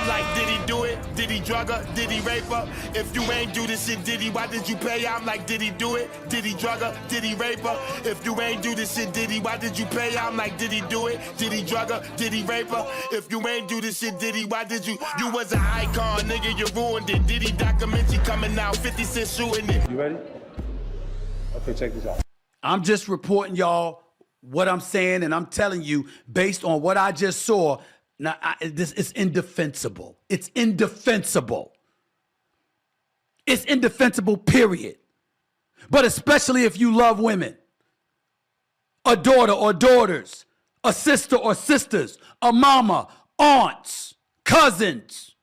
I'm like, did he do it? Did he drug her? Did he rape her? If you ain't do this shit, Diddy, why did you pay? I'm like, did he do it? Did he drug her? Did he rape her? If you ain't do this shit, Diddy, why did you pay? I'm like, did he do it? Did he drug her? Did he rape her? If you ain't do this shit, Diddy, why did you? You was an icon, nigga, you ruined it. Diddy documentary coming out, 50 Cent shooting it. You ready? Okay, check this out. I'm just reporting y'all what I'm saying, and I'm telling you, based on what I just saw, now this is indefensible. It's indefensible. It's indefensible, period. But especially if you love women, a daughter or daughters, a sister or sisters, a mama, aunts, cousins,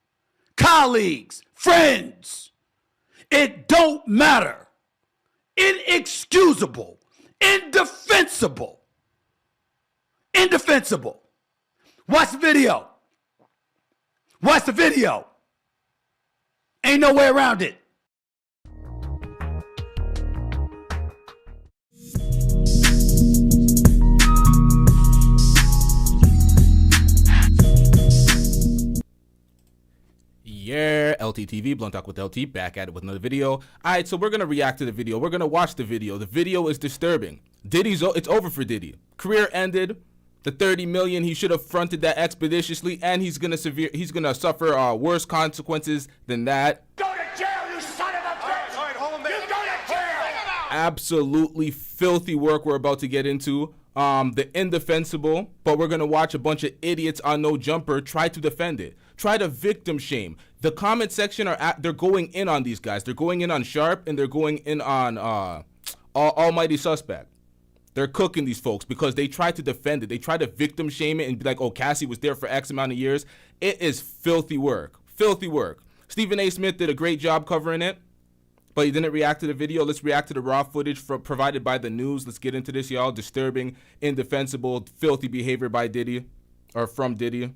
colleagues, friends. It don't matter. Inexcusable. Indefensible. Indefensible. Watch the video. Watch the video. Ain't no way around it. Yeah, LTTV, Blunt Talk with LT, back at it with another video. All right, so we're going to react to the video. We're going to watch the video. The video is disturbing. It's over for Diddy. Career ended. The 30 million, he should have fronted that expeditiously, and he's going to suffer worse consequences than that. Go to jail, you son of a bitch! All right, hold him there. You go to jail! Absolutely filthy work we're about to get into. The indefensible, but we're going to watch a bunch of idiots on No Jumper try to defend it. Try to victim shame. The comment section they're going in on these guys. They're going in on Sharp, and they're going in on Almighty Suspect. They're cooking these folks because they try to defend it. They try to victim shame it and be like, oh, Cassie was there for X amount of years. It is filthy work. Filthy work. Stephen A. Smith did a great job covering it, but he didn't react to the video. Let's react to the raw footage provided by the news. Let's get into this, y'all. Disturbing, indefensible, filthy behavior by Diddy, or from Diddy.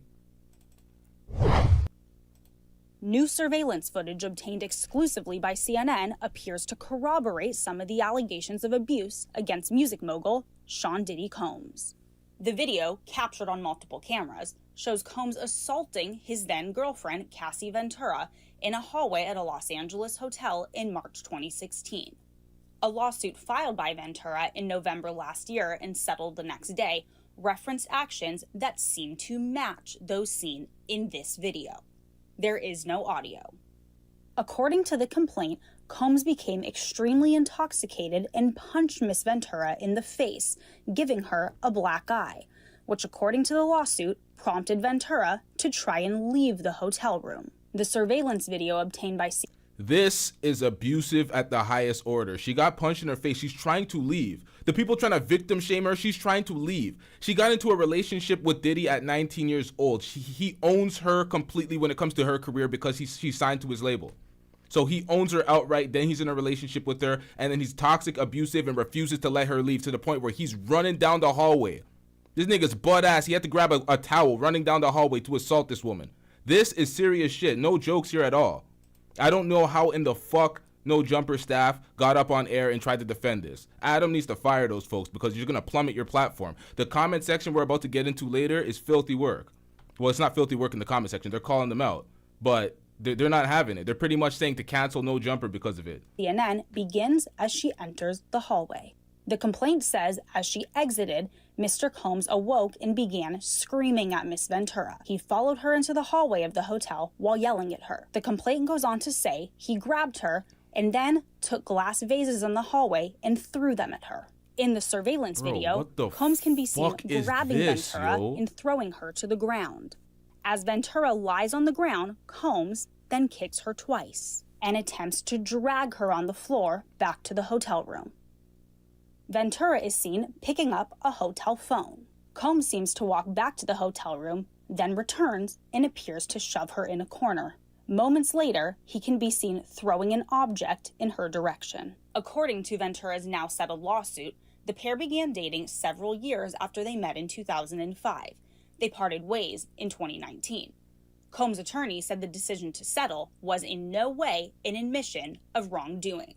New surveillance footage obtained exclusively by CNN appears to corroborate some of the allegations of abuse against music mogul Sean Diddy Combs. The video, captured on multiple cameras, shows Combs assaulting his then-girlfriend Cassie Ventura in a hallway at a Los Angeles hotel in March 2016. A lawsuit filed by Ventura in November last year and settled the next day referenced actions that seem to match those seen in this video. There is no audio. According to the complaint, Combs became extremely intoxicated and punched Miss Ventura in the face, giving her a black eye, which, according to the lawsuit, prompted Ventura to try and leave the hotel room. The surveillance video obtained by This is abusive at the highest order. She got punched in her face. She's trying to leave. The people trying to victim shame her, she's trying to leave. She got into a relationship with Diddy at 19 years old. He owns her completely when it comes to her career because she's signed to his label. So he owns her outright, then he's in a relationship with her, and then he's toxic, abusive, and refuses to let her leave to the point where he's running down the hallway. This nigga's butt ass. He had to grab a towel running down the hallway to assault this woman. This is serious shit. No jokes here at all. I don't know how in the fuck No Jumper staff got up on air and tried to defend this. Adam needs to fire those folks because you're going to plummet your platform. The comment section we're about to get into later is filthy work. Well, it's not filthy work in the comment section. They're calling them out. But they're not having it. They're pretty much saying to cancel No Jumper because of it. CNN begins as she enters the hallway. The complaint says as she exited, Mr. Combs awoke and began screaming at Miss Ventura. He followed her into the hallway of the hotel while yelling at her. The complaint goes on to say he grabbed her and then took glass vases in the hallway and threw them at her. In the surveillance video, Combs can be seen grabbing Ventura and throwing her to the ground. As Ventura lies on the ground, Combs then kicks her twice and attempts to drag her on the floor back to the hotel room. Ventura is seen picking up a hotel phone. Combs seems to walk back to the hotel room, then returns and appears to shove her in a corner. Moments later, he can be seen throwing an object in her direction. According to Ventura's now settled lawsuit, the pair began dating several years after they met in 2005. They parted ways in 2019. Combs' attorney said the decision to settle was in no way an admission of wrongdoing.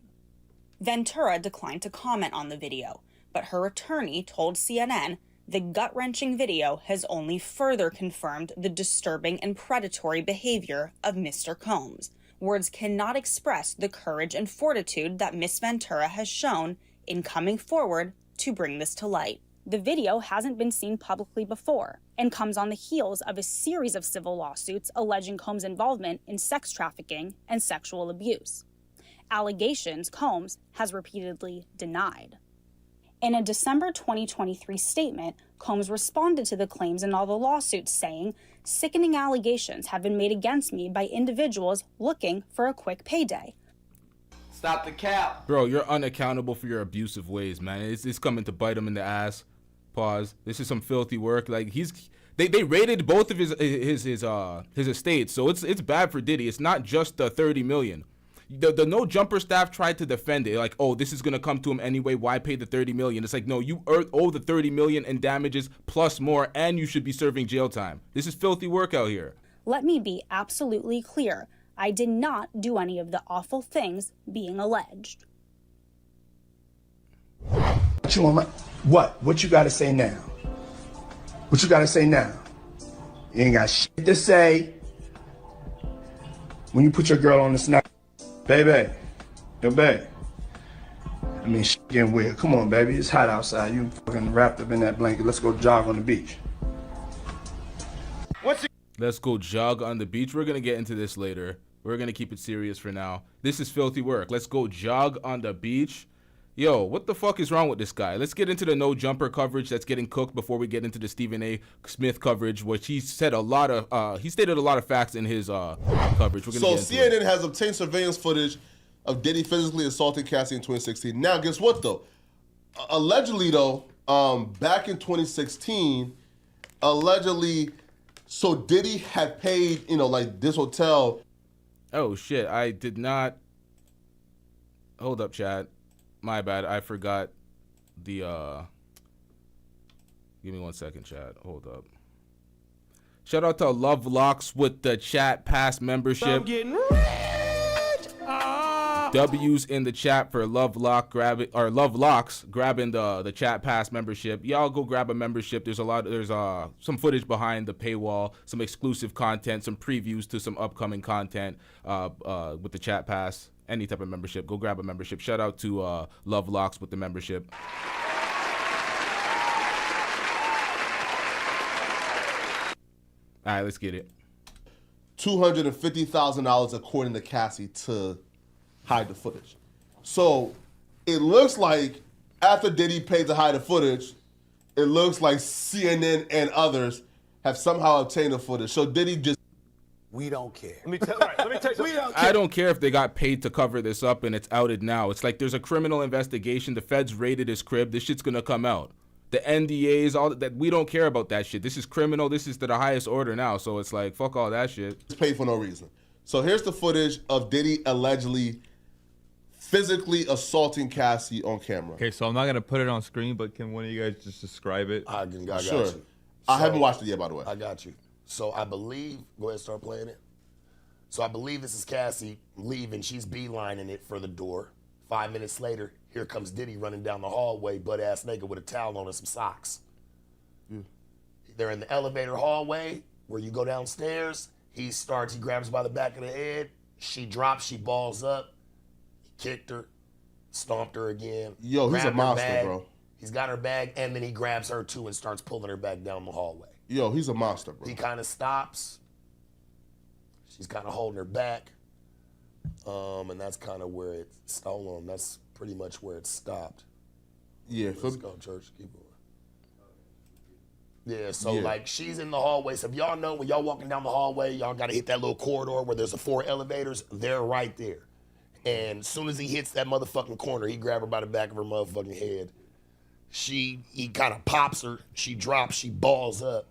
Ventura declined to comment on the video, but her attorney told CNN The gut-wrenching video has only further confirmed the disturbing and predatory behavior of Mr. Combs. Words cannot express the courage and fortitude that Miss Ventura has shown in coming forward to bring this to light. The video hasn't been seen publicly before and comes on the heels of a series of civil lawsuits alleging Combs' involvement in sex trafficking and sexual abuse. Allegations Combs has repeatedly denied. In a December 2023 statement, Combs responded to the claims in all the lawsuits, saying, "Sickening allegations have been made against me by individuals looking for a quick payday." Stop the cap. Bro, you're unaccountable for your abusive ways, man. It's coming to bite him in the ass. Pause. This is some filthy work. Like they raided both of his estates, so it's bad for Diddy. It's not just the 30 million. The No Jumper staff tried to defend it, like, oh, this is gonna come to him anyway. Why pay the 30 million? It's like, no, you owe the 30 million in damages plus more, and you should be serving jail time. This is filthy work out here. Let me be absolutely clear. I did not do any of the awful things being alleged. What you gotta say now? What you gotta say now? You ain't got shit to say. When you put your girl on the snap, baby, yo, babe. I mean, shit getting weird. Come on, baby, it's hot outside. You fucking wrapped up in that blanket. Let's go jog on the beach. Let's go jog on the beach. We're gonna get into this later. We're gonna keep it serious for now. This is filthy work. Let's go jog on the beach. Yo, what the fuck is wrong with this guy? Let's get into the No Jumper coverage that's getting cooked before we get into the Stephen A. Smith coverage, which he said he stated a lot of facts in his coverage. So CNN has obtained surveillance footage of Diddy physically assaulting Cassie in 2016. Now, guess what though? Allegedly though, back in 2016, so Diddy had paid, like this hotel. Oh shit, I did not. Hold up, chat. My bad, I forgot the, give me 1 second, chat. Hold up. Shout out to Love Locks with the chat pass membership. I'm getting rich. W's in the chat for Love Locks grabbing the chat pass membership. Y'all go grab a membership. There's some footage behind the paywall, some exclusive content, some previews to some upcoming content with the chat pass. Any type of membership, go grab a membership. Shout out to Love Locks with the membership. All right, let's get it. $250,000 according to Cassie to hide the footage. So it looks like after Diddy paid to hide the footage, it looks like CNN and others have somehow obtained the footage. So Diddy just... We don't care. Let me tell you. I don't care if they got paid to cover this up and it's outed now. It's like there's a criminal investigation. The feds raided his crib. This shit's gonna come out. The NDAs, all that, we don't care about that shit. This is criminal. This is to the highest order now. So it's like, fuck all that shit. It's paid for no reason. So here's the footage of Diddy allegedly physically assaulting Cassie on camera. Okay, so I'm not gonna put it on screen, but can one of you guys just describe it? I got Sure. you. I haven't watched it yet, by the way. I got you. So I believe, go ahead, start playing it. So I believe this is Cassie leaving. She's beelining it for the door. 5 minutes later, here comes Diddy running down the hallway, butt-ass naked with a towel on and some socks. They're in the elevator hallway where you go downstairs. He grabs her by the back of the head. She drops, she balls up. He kicked her, stomped her again. Yo, he's a monster, bag. bro. He's got her bag, and then he grabs her too and starts pulling her back down the hallway. Yo, he's a monster, bro. He kind of stops. She's kind of holding her back. And that's kind of where it's, hold on, that's pretty much where it stopped. Yeah. Let's go, church, keep going. Yeah, so like she's in the hallway. So if y'all know when y'all walking down the hallway, y'all got to hit that little corridor where there's 4 elevators. They're right there. And as soon as he hits that motherfucking corner, he grab her by the back of her motherfucking head. He kind of pops her. She drops. She balls up.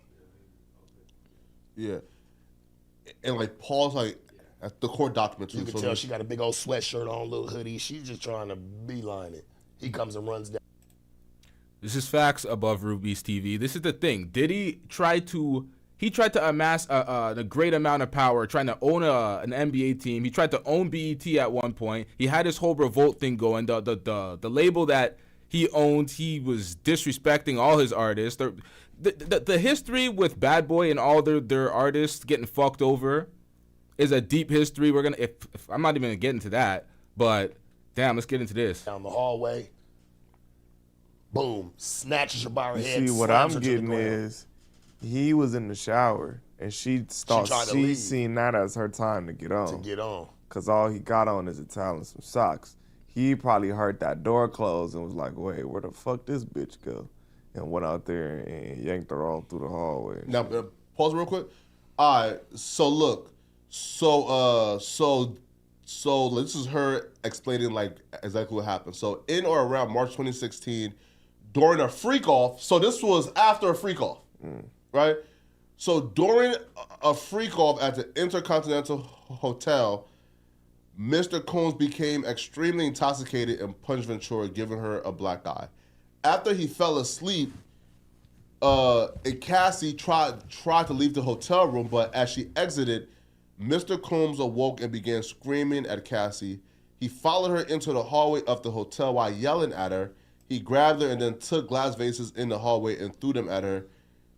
Yeah. And like Paul's like at the court document too. You can tell she got a big old sweatshirt on, little hoodie. She's just trying to beeline it. He comes and runs down. This is facts above Ruby's TV. This is the thing. Diddy tried to amass a great amount of power, trying to own an NBA team. He tried to own BET at one point. He had his whole revolt thing going. The label that He was disrespecting all his artists. The history with Bad Boy and all their artists getting fucked over is a deep history. We're gonna, if I'm not even gonna get into that, but damn, let's get into this. Down the hallway, boom, snatches her by her head. See, what slams I'm her to the getting ground. is, he was in the shower, and she tried to leave. seen that as her time to get on. To get on. Cause all he got on is a towel and some socks. He probably heard that door close and was like, wait, where the fuck this bitch go? And went out there and yanked her all through the hallway. Now, pause real quick. All right, so look, so this is her explaining like exactly what happened. So in or around March 2016, during a freak off. So this was after a freak off, right? So during a freak off at the Intercontinental Hotel, Mr. Combs became extremely intoxicated and punched Ventura, giving her a black eye. After he fell asleep, Cassie tried to leave the hotel room, but as she exited, Mr. Combs awoke and began screaming at Cassie. He followed her into the hallway of the hotel while yelling at her. He grabbed her and then took glass vases in the hallway and threw them at her,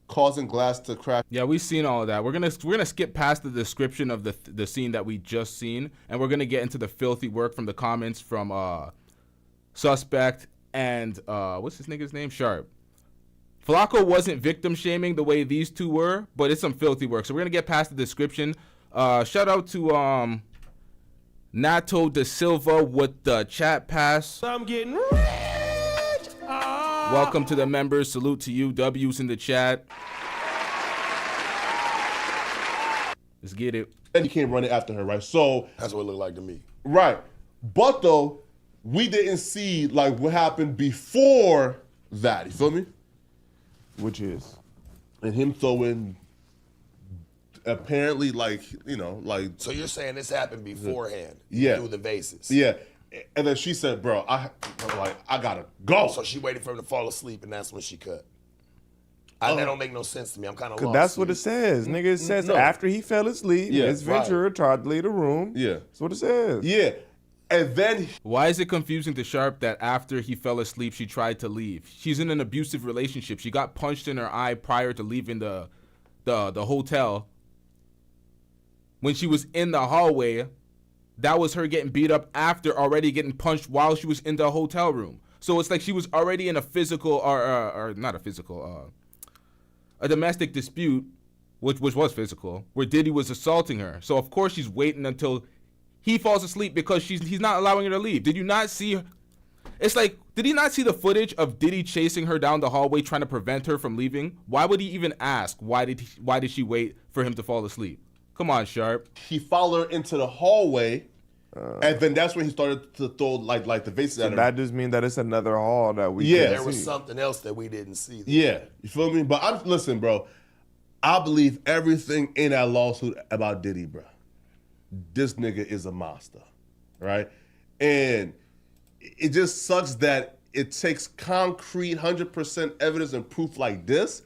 causing glass to crack. Yeah, we've seen all of that. We're gonna skip past the description of the scene that we just seen, and we're gonna get into the filthy work from the comments from Suspect and what's this nigga's name? Sharp. Flacco wasn't victim shaming the way these two were, but it's some filthy work. So we're gonna get past the description. Shout out to Nato da Silva with the chat pass. I'm getting rich. Welcome to the members. Salute to you. W's in the chat. Let's get it. And he came running after her, right? So That's what it looked like to me. right, but though we didn't see like what happened before that. You feel me? Which is? And him throwing apparently like like So you're saying this happened beforehand? Yeah. Through the vases. yeah. And then she said, "Bro, I gotta go." So she waited for him to fall asleep, and that's when she cut. That don't make no sense to me. I'm kind of Cause lost. that's what it says. Nigga, it says No. after he fell asleep, Yeah, Miss Ventura tried to leave the room. Yeah. That's what it says. Yeah, and then Why is it confusing to Sharp that after he fell asleep, she tried to leave? She's in an abusive relationship. She got punched in her eye prior to leaving the hotel. When she was in the hallway, that was her getting beat up after already getting punched while she was in the hotel room. So it's like she was already in a physical, or not a physical, a domestic dispute, which was physical, where Diddy was assaulting her. So of course she's waiting until he falls asleep because he's not allowing her to leave. Did you not see her? It's like, did he not see the footage of Diddy chasing her down the hallway trying to prevent her from leaving? Why would he even ask? Why did she wait for him to fall asleep? Come on, Sharp. he followed her into the hallway, and then that's when he started to throw like the vases at her. That just means that it's another hall that we Yeah. can't There was see. something else that we didn't see. Yeah, you feel me? But listen, bro. I believe everything in that lawsuit about Diddy, bro. This nigga is a monster, right? And it just sucks that it takes concrete 100% evidence and proof like this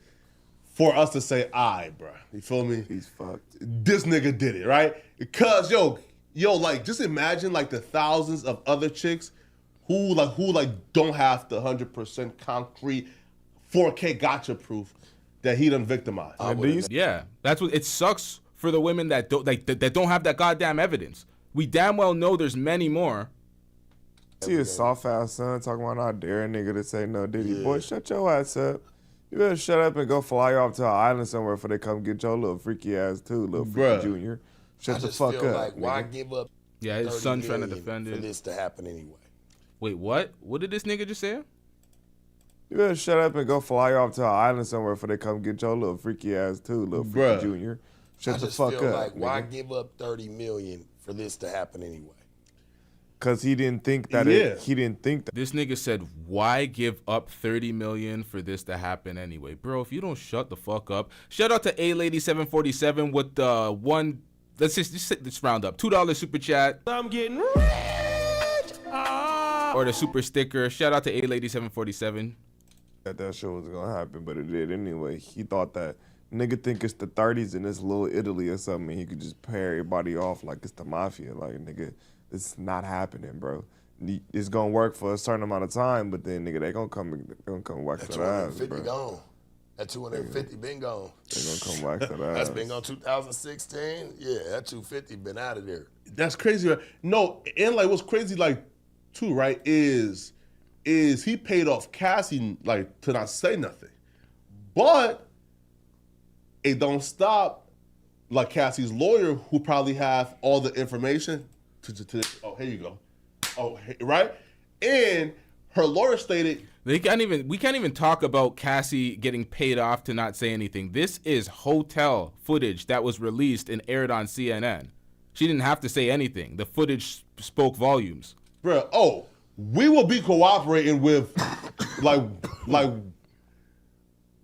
for us to say, "Aight, bro." You feel me? He's fucked. This nigga did it, right? Because yo, like just imagine like the thousands of other chicks who don't have the 100% concrete 4K gotcha proof that he done victimized. Yeah, that's what it sucks for the women that don't have that goddamn evidence. We damn well know there's many more. See a soft ass son talking about not dare a nigga to say no Diddy. Boy, shut your ass up. You better shut up and go fly off to an island somewhere before they come get your little freaky ass too, little freaky Bruh. junior. Shut I the just fuck feel up. like, why nigga. give up? Yeah, his 30 son trying to million defend for it. this to happen anyway. Wait, what? What did this nigga just say? You better shut up and go fly off to an island somewhere before they come get your little freaky ass too, little freaky Bruh. junior. Shut I the just fuck feel up. like, why nigga. give up 30 million for this to happen anyway? Cause he didn't think that Yeah. he didn't think that. This nigga said, "Why give up 30 million for this to happen anyway, bro? If you don't shut the fuck up." Shout out to A Lady 747 with the one. Let's just round up $2 super chat I'm getting rich. or the super sticker. Shout out to A Lady 747. That shit was gonna happen, but it did anyway. He thought that nigga think it's the 30s in this little Italy or something. And he could just pay everybody off like it's the mafia. Like nigga, it's not happening, bro. it's gonna work for a certain amount of time, but then nigga, they gonna come whack That that ass, 250 bro. gone. That 250 been gone. They gonna come whack that ass. That's been gone 2016. Yeah, that 250 been out of there. That's crazy. Right? No, and like what's crazy, like too, right? Is he paid off Cassie like to not say nothing, but it don't stop like Cassie's lawyer, who probably have all the information to oh, here you go. Oh, right? And her lawyer stated we can't even talk about Cassie getting paid off to not say anything. This is hotel footage that was released and aired on CNN. She didn't have to say anything. The footage spoke volumes. Bro, oh, we will be cooperating with like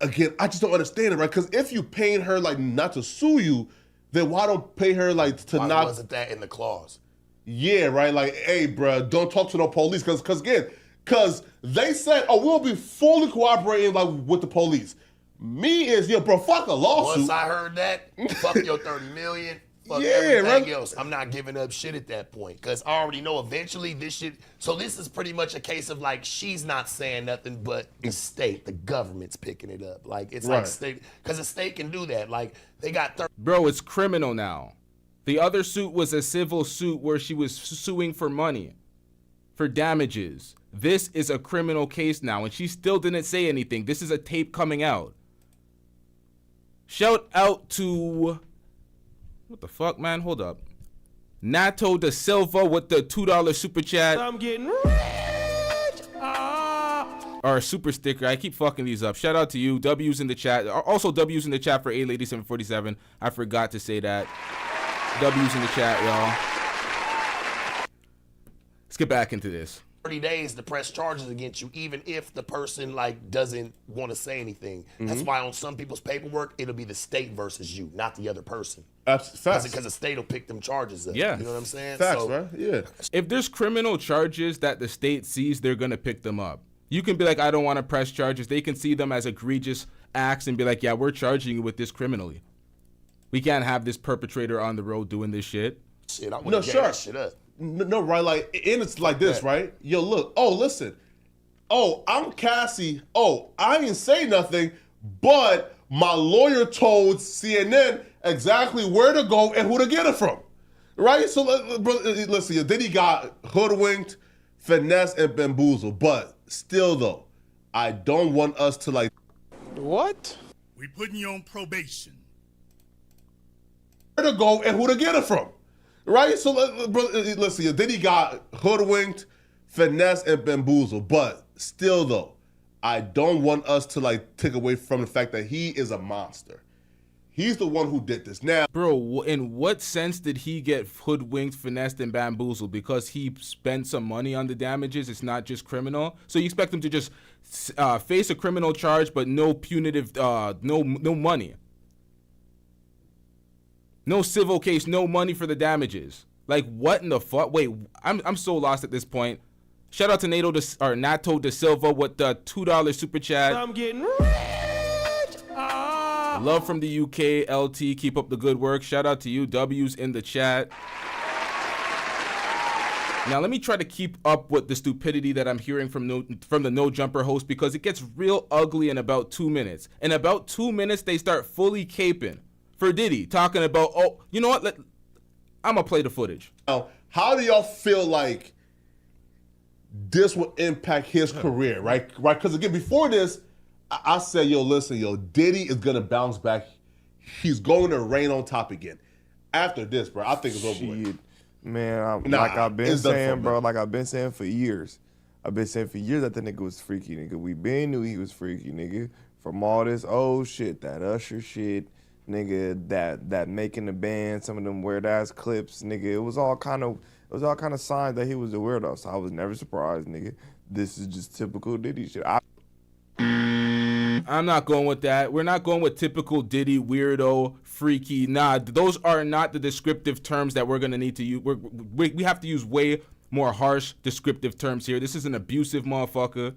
again, I just don't understand it, right? Because if you paying her like not to sue you, then why don't pay her like to Why not? wasn't that in the clause? Yeah, right. Like, hey, bro, don't talk to no police, because they said, oh, we'll be fully cooperating like with the police. Me is, yeah, bro, fuck a lawsuit. Once I heard that, fuck your 30 million, fuck Yeah, everything right. else. I'm not giving up shit at that point because I already know eventually this shit. So this is pretty much a case of like she's not saying nothing, but the state, the government's picking it up. Like it's like Right. state, because the state can do that. Like they got 30. Bro, it's criminal now. The other suit was a civil suit where she was suing for money, for damages. This is a criminal case now, and she still didn't say anything. This is a tape coming out. Shout out to, what the fuck, man? Hold up. Nato da Silva with the $2 super chat. I'm getting rich. Or super sticker. I keep fucking these up. Shout out to you. W's in the chat. Also W's in the chat for A-Lady747. I forgot to say that. W's in the chat, y'all. Let's get back into this. 30 days to press charges against you, even if the person like doesn't want to say anything. That's why on some people's paperwork, it'll be the state versus you, not the other person. Facts. Because the state will pick them charges up. Yeah. You know what I'm saying? Facts, So, right? Yeah. If there's criminal charges that the state sees, they're going to pick them up. You can be like, I don't want to press charges. They can see them as egregious acts and be like, yeah, we're charging you with this criminally. We can't have this perpetrator on the road doing this shit. Shit, I would No, have sure. that shit up. No, right? Like, and it's like this, right? Yo, look. Oh, listen. Oh, I'm Cassie. Oh, I didn't say nothing, but my lawyer told CNN exactly where to go and who to get it from. Right? So, listen, then he got hoodwinked, finessed, and bamboozled. But still, though, I don't want us to, like, What? We putting you on probation. where to go and who to get it from. Right? So, listen, then he got hoodwinked, finessed, and bamboozled. But still, though, I don't want us to, like, take away from the fact that he is a monster. He's the one who did this. Now, Bro, in what sense did he get hoodwinked, finessed, and bamboozled? Because he spent some money on the damages? It's not just criminal? So you expect him to just face a criminal charge, but no punitive, no money? No civil case, no money for the damages. Like, what in the fuck? Wait, I'm so lost at this point. Shout out to Nato da Silva with the $2 super chat. I'm getting rich. Love from the UK, LT. Keep up the good work. Shout out to you, W's in the chat. Now, let me try to keep up with the stupidity that I'm hearing from the No Jumper host, because it gets real ugly in about 2 minutes. In about 2 minutes, they start fully caping for Diddy, talking about, oh, you know what? I'm going to play the footage. now, how do y'all feel like this will impact his career, right? Because, again, before this, I said, yo, listen, yo, Diddy is going to bounce back. He's going to reign on top again. After this, bro, I think it's over with. Shit. Man, Nah, like I've been it's done for, saying, man. bro, like I've been saying for years. I've been saying for years that the nigga was freaky, nigga. We been knew he was freaky, nigga. From all this old shit, that Usher shit, nigga, that making the band, some of them weird ass clips, nigga. It was all kind of signs that he was a weirdo. So I was never surprised, nigga. This is just typical Diddy shit. I'm not going with that. We're not going with typical Diddy, weirdo, freaky. Nah, those are not the descriptive terms that we're going to need to use. We have to use way more harsh descriptive terms here. This is an abusive motherfucker.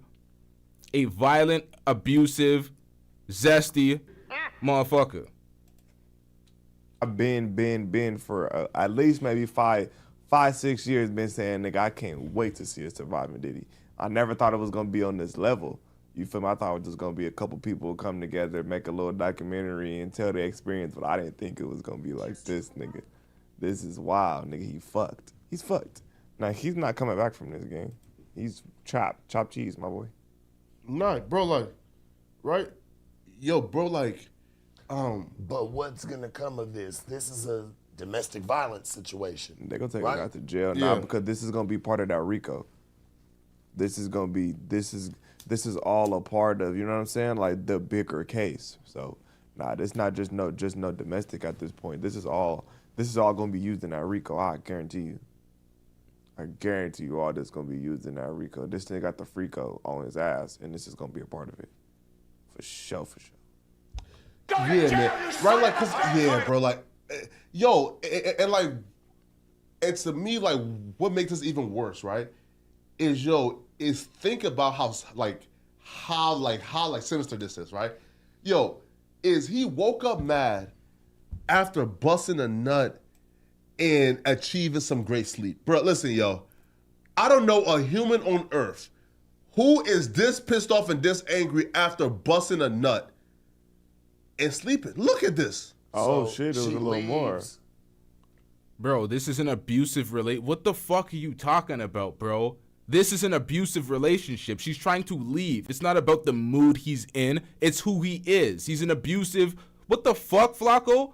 A violent, abusive, zesty motherfucker. I've been for at least maybe five 5-6 years been saying, nigga, I can't wait to see a surviving Diddy. I never thought it was gonna be on this level. You feel me? I thought it was just gonna be a couple people come together, make a little documentary and tell their experience, but I didn't think it was gonna be like this, nigga. This is wild, nigga. He fucked. He's fucked. Now, he's not coming back from this game. He's chopped cheese, my boy. Nah, bro, like, right? Yo, bro, like, But what's gonna come of this? This is a domestic violence situation. They're gonna take right? him out to jail Yeah. now because this is gonna be part of that RICO. This is all a part of, you know what I'm saying? Like the bigger case. So nah, it's not just no domestic at this point. This is all gonna be used in that RICO. I guarantee you. I guarantee you all this gonna be used in that RICO. This thing got the FRICO on his ass, and this is gonna be a part of it. For sure, for sure. yeah, man. Right, like, cause, yeah, bro, like, yo, and like, and to me, like, what makes this even worse, right? Is think about how sinister this is, right? Yo, is he woke up mad after busting a nut and achieving some great sleep. Bro, listen, yo, I don't know a human on earth who is this pissed off and this angry after busting a nut and sleeping. Look at this. Oh, shit, there was a little more. Bro, this is an abusive What the fuck are you talking about, bro? This is an abusive relationship. She's trying to leave. It's not about the mood he's in. It's who he is. He's an abusive... What the fuck, Flacco?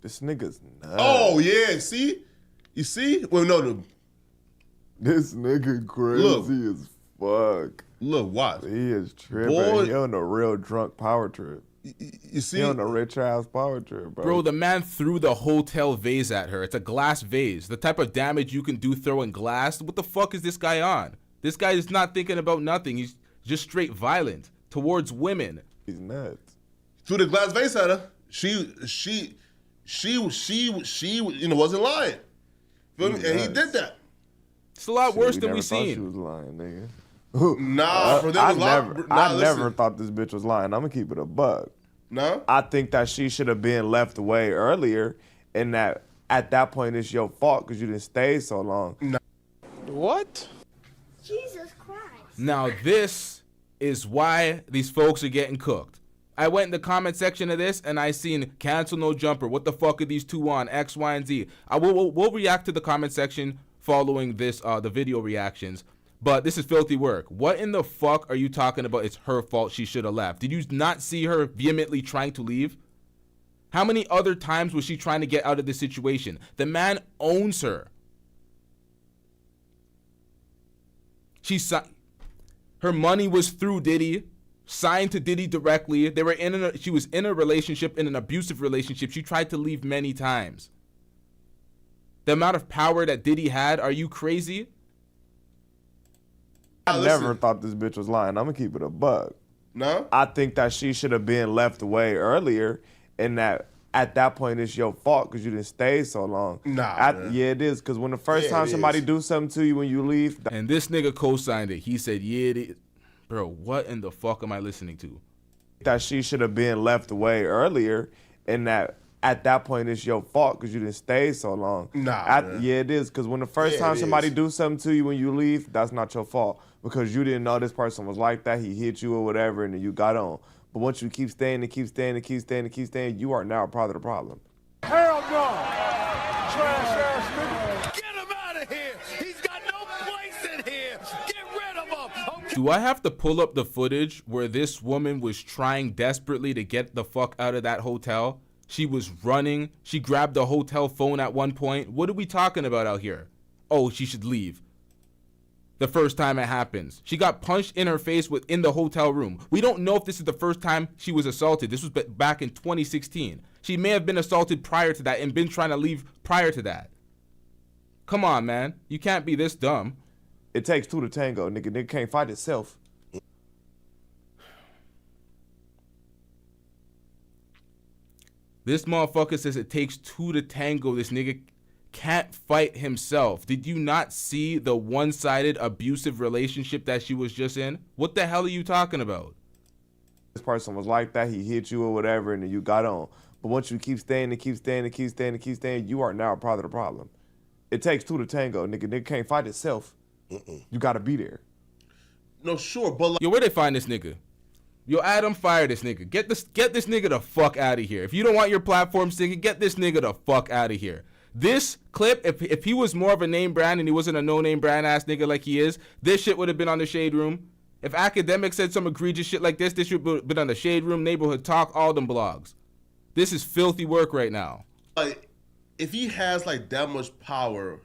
This nigga's nuts. Oh, yeah, see? You see? Well, no. This nigga crazy as fuck. Look, watch. He is tripping. Boy. He on a real drunk power trip. You see? He on a rich ass power trip, bro. Bro, the man threw the hotel vase at her. It's a glass vase. The type of damage you can do throwing glass. What the fuck is this guy on? This guy is not thinking about nothing. He's just straight violent towards women. He's nuts. Threw the glass vase at her. She wasn't lying. Feel me? And he did that. It's a lot worse We than never we thought seen. She was lying, nigga. Nah, for them I was never, nah, I listen. never thought this bitch was lying. I'm gonna keep it a buck. No? I think that she should have been left away earlier, and that at that point it's your fault because you didn't stay so long. No. What? Jesus Christ. Now this is why these folks are getting cooked. I went in the comment section of this and I seen cancel no jumper. What the fuck are these two on? X, Y, and Z. We'll react to the comment section following this, the video reactions. But this is filthy work. What in the fuck are you talking about? It's her fault. She should have left. Did you not see her vehemently trying to leave? How many other times was she trying to get out of this situation? The man owns her. Her money was through Diddy, signed to Diddy directly. They were she was in a relationship, in an abusive relationship. She tried to leave many times. The amount of power that Diddy had, are you crazy? I never thought this bitch was lying. I'm gonna keep it a buck. No? I think that she should have been left away earlier, and that at that point it's your fault because you didn't stay so long. Nah, yeah, it is, because when the first time somebody do something to you when you leave, and this nigga co-signed it. He said, yeah, it is. Bro, what in the fuck am I listening to? That she should have been left away earlier, and that at that point it's your fault because you didn't stay so long. Nah, yeah, it is, because when the first time somebody do something to you when you leave, that's not your fault because you didn't know this person was like that. He hit you or whatever, and then you got on. But once you keep staying and keep staying and keep staying and keep staying, you are now a part of the problem. Hell no! Trash ass nigga. Get him out of here! He's got no place in here! Get rid of him! Do I have to pull up the footage where this woman was trying desperately to get the fuck out of that hotel? She was running. She grabbed the hotel phone at one point. What are we talking about out here? Oh, she should leave. The first time it happens. She got punched in her face within the hotel room. We don't know if this is the first time she was assaulted. This was back in 2016. She may have been assaulted prior to that and been trying to leave prior to that. Come on, man. You can't be this dumb. It takes two to tango, nigga. Nigga can't fight itself. This motherfucker says it takes two to tango. This nigga can't fight himself. Did you not see the one-sided abusive relationship that she was just in? What the hell are you talking about? This person was like that. He hit you or whatever, and then you got on. But once you keep staying and keep staying and keep staying and keep staying, you are now a part of the problem. It takes two to tango, nigga. Nigga can't fight itself. You gotta be there. No, sure, but like, Yo, where they find this nigga? Yo, Adam, fire this nigga. Get this nigga the fuck out of here. If you don't want your platform singing, get this nigga the fuck out of here. This clip, if he was more of a name brand and he wasn't a no-name brand ass nigga like he is, this shit would have been on the Shade Room. If Academic said some egregious shit like this should have been on the Shade Room, Neighborhood Talk, all them blogs. This is filthy work right now. like, if he has like that much power,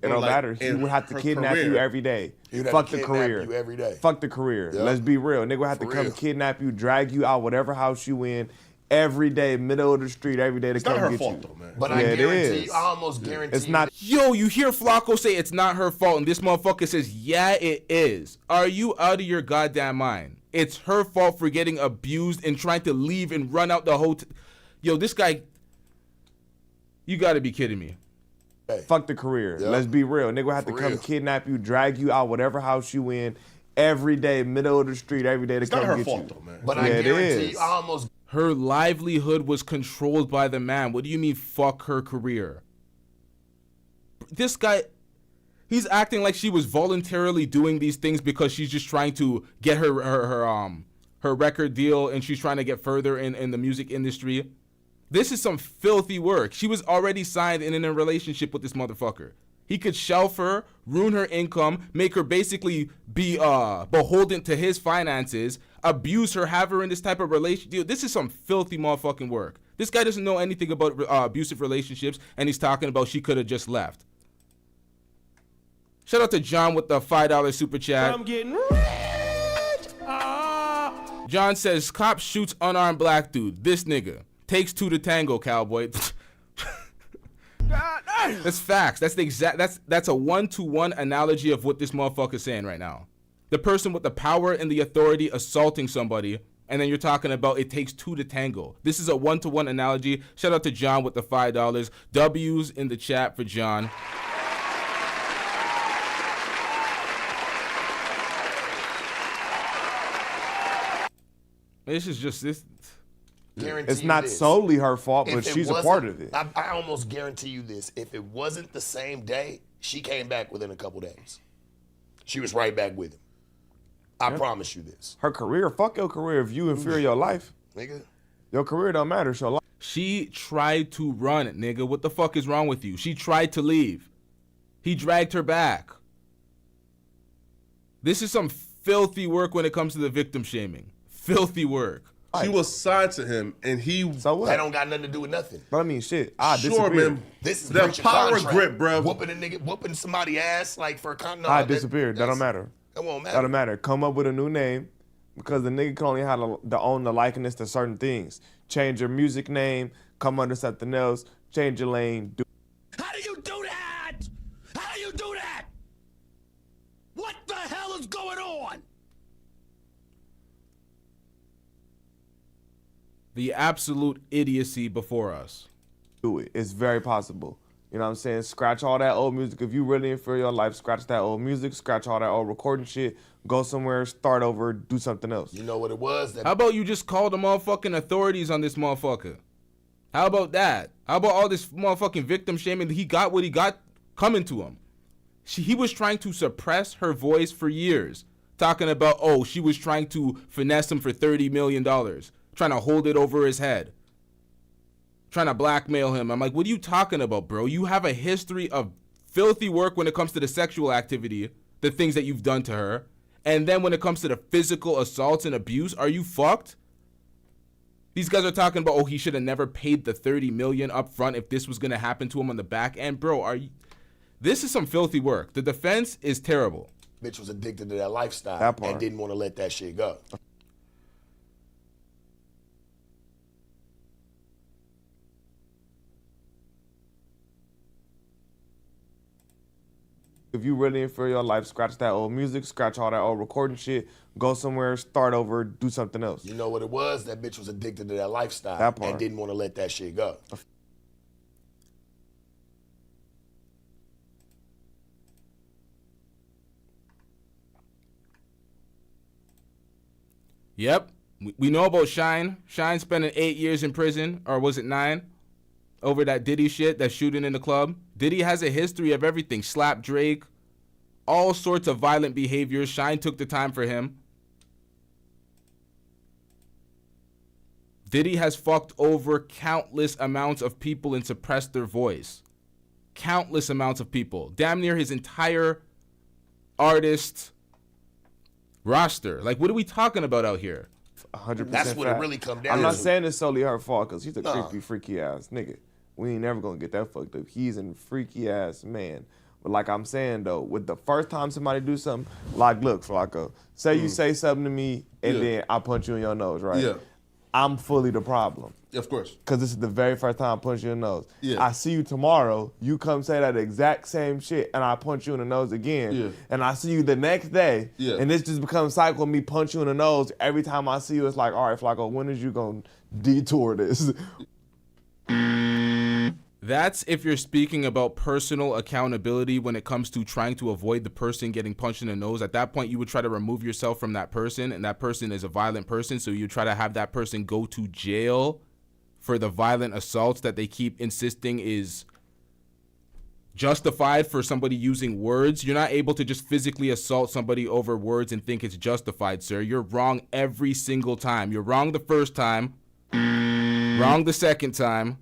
It don't matter. He would have to kidnap you every day. Fuck the career. You every day. Fuck the career. Yep. Let's be real. Nigga would have to For come real. kidnap you, drag you out, whatever house you in, every day, middle of the street, every day to It's come not her get fault you. though, man. But Yeah, I it guarantee is. you, I almost guarantee It's not. Yo, you hear Flacco say it's not her fault, and this motherfucker says, yeah, it is. Are you out of your goddamn mind? It's her fault for getting abused and trying to leave and run out the hotel. Yo, this guy, you gotta be kidding me. Fuck the career. Yep. Let's be real. Nigga would have to For come real. kidnap you, drag you out, whatever house you in, every day, middle of the street, every day to It's come not her get fault you. though, man. But Yeah, I it guarantee is. you, I almost Her livelihood was controlled by the man. What do you mean, fuck her career? This guy, he's acting like she was voluntarily doing these things because she's just trying to get her record deal and she's trying to get further in the music industry. This is some filthy work. She was already signed and in a relationship with this motherfucker. He could shelf her, ruin her income, make her basically be beholden to his finances, abuse her, have her in this type of relationship. This is some filthy motherfucking work. This guy doesn't know anything about abusive relationships, and he's talking about she could have just left. Shout out to John with the $5 super chat. I'm getting rich. John says, cop shoots unarmed black dude. This nigga. Takes two to tango, cowboy. That's facts. That's the exact. That's a 1-to-1 analogy of what this motherfucker's saying right now. The person with the power and the authority assaulting somebody, and then you're talking about it takes two to tango. This is a 1-to-1 analogy. Shout out to John with the $5. W's in the chat for John. This is just this. guarantee It's you not this. solely her fault, If but it she's a wasn't- part of it. I almost guarantee you this. If it wasn't the same day, she came back within a couple days. She was right back with him. I promise you this. Her career, fuck your career if you inferior your life. Nigga. Your career don't matter. So life. She tried to run it, nigga. What the fuck is wrong with you? She tried to leave. He dragged her back. This is some filthy work when it comes to the victim shaming. Filthy work. She was signed to him, and he. So what? That don't got nothing to do with nothing. But I mean, shit. I Sure, disappeared. man. This is That breach of power contract. grip, bro. Whooping a nigga, whooping somebody ass like for a con. No, I disappeared. That don't matter. That won't matter. That don't matter. Come up with a new name because the nigga can only have the own the likeness to certain things. Change your music name. Come under something else. Change your lane. Do How do you do that? How do you do that? What the hell is going on? The absolute idiocy before us. it. It's very possible. You know what I'm saying? Scratch all that old music. If you really inferior your life, scratch that old music, scratch all that old recording shit, go somewhere, start over, do something else. You know what it was? How about you just call the motherfucking authorities on this motherfucker? How about that? How about all this motherfucking victim shaming? He got what he got coming to him. He was trying to suppress her voice for years. Talking about, oh, she was trying to finesse him for $30 million. Trying to hold it over his head. Trying to blackmail him. I'm like, what are you talking about, bro? You have a history of filthy work when it comes to the sexual activity, the things that you've done to her. And then when it comes to the physical assaults and abuse, are you fucked? These guys are talking about, oh, he should have never paid the $30 million up front if this was going to happen to him on the back end. Bro, are you... This is some filthy work. The defense is terrible. Bitch was addicted to that lifestyle That part. and didn't want to let that shit go. If you really inferior your life, scratch that old music, scratch all that old recording shit, go somewhere, start over, do something else. You know what it was? That bitch was addicted to that lifestyle That part. and didn't want to let that shit go. Yep. We know about Shine. Shine spending 8 years in prison, or was it 9? over that Diddy shit, that shooting in the club. Diddy has a history of everything. Slapped Drake, all sorts of violent behaviors. Shine took the time for him. Diddy has fucked over countless amounts of people and suppressed their voice. Countless amounts of people. Damn near his entire artist roster. Like, what are we talking about out here? 100%. That's what it really come down I'm not to. saying it's solely her fault because he's a creepy, freaky ass nigga. We ain't never gonna get that fucked up. He's a freaky ass man. But like I'm saying though, with the first time somebody do something, like look, Flacco, say you say something to me and then I punch you in your nose, right? Yeah. I'm fully the problem. Of course. Because this is the very first time I punch you in the nose. Yeah. I see you tomorrow, you come say that exact same shit, and I punch you in the nose again. Yeah. And I see you the next day, Yeah. and this just becomes a cycle of me punch you in the nose. Every time I see you, it's like, all right, Flacco, when is you going to detour this? That's if you're speaking about personal accountability when it comes to trying to avoid the person getting punched in the nose. At that point, you would try to remove yourself from that person, and that person is a violent person, so you try to have that person go to jail for the violent assaults that they keep insisting is justified for somebody using words. You're not able to just physically assault somebody over words and think it's justified, sir. You're wrong every single time. You're wrong the first time, wrong the second time,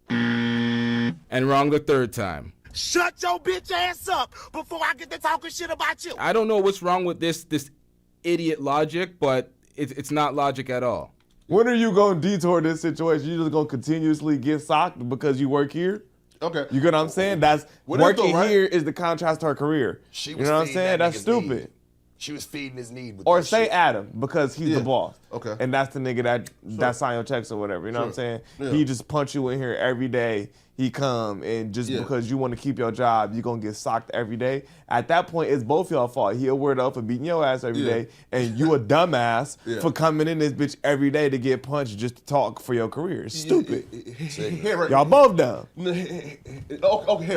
and wrong the third time. Shut your bitch ass up before I get to talking shit about you. I don't know what's wrong with this idiot logic, but it's not logic at all. When are you going to detour this situation? You just going to continuously get socked because you work here? Okay. You get what I'm saying? That's working here is the contrast to her career. You know what I'm saying? That's stupid. Need. She was feeding his need with Or that say shit. Adam, because he's the boss. Okay. And that's the nigga that sign your checks or whatever. You know what I'm saying? Yeah. He just punch you in here every day. He come and just because you want to keep your job, you're going to get socked every day. At that point, it's both y'all fault. He a weirdo for beating your ass every day, and you a dumbass for coming in this bitch every day to get punched just to talk for your career. It's stupid. Y'all both dumb. Okay,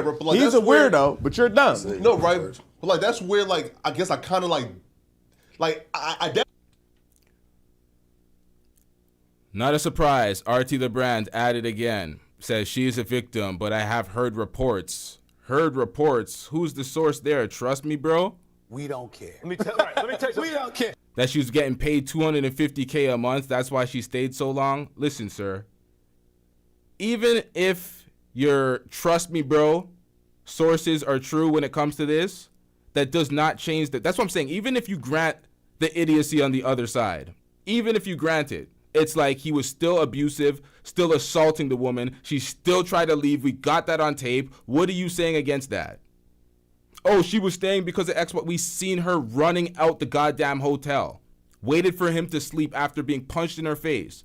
but like, He's that's a weirdo, but you're dumb. No, right? But like that's where like I guess I kind of like I Not a surprise. RT the brand added again. Says she is a victim, but I have heard reports. Heard reports. Who's the source there? Trust me, bro. We don't care. Let me tell you, we don't care. That she was getting paid $250K a month. That's why she stayed so long. Listen, sir. Even if your trust me, bro, sources are true when it comes to this, that does not change that. That's what I'm saying. Even if you grant the idiocy on the other side, even if you grant it, it's like he was still abusive, still assaulting the woman. She still tried to leave. We got that on tape. What are you saying against that? Oh, she was staying because of X. What we seen her running out the goddamn hotel. Waited for him to sleep after being punched in her face.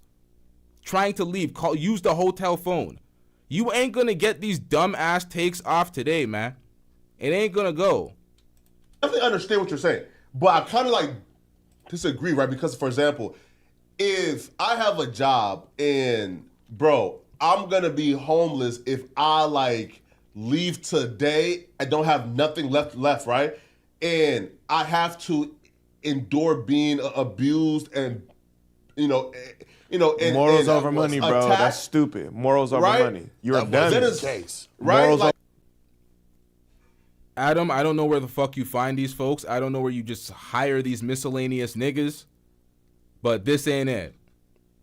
Trying to leave. Use the hotel phone. You ain't gonna get these dumb ass takes off today, man. It ain't gonna go. I definitely understand what you're saying, but I kind of like disagree, right? Because for example, if I have a job and bro, I'm gonna be homeless if I like leave today. I don't have nothing left, right? And I have to endure being abused and morals over money, bro. attacked, That's stupid. Morals over right? money. You're a That dummy. is case, right? Morals Like, Adam, I don't know where the fuck you find these folks. I don't know where you just hire these miscellaneous niggas. But this ain't it.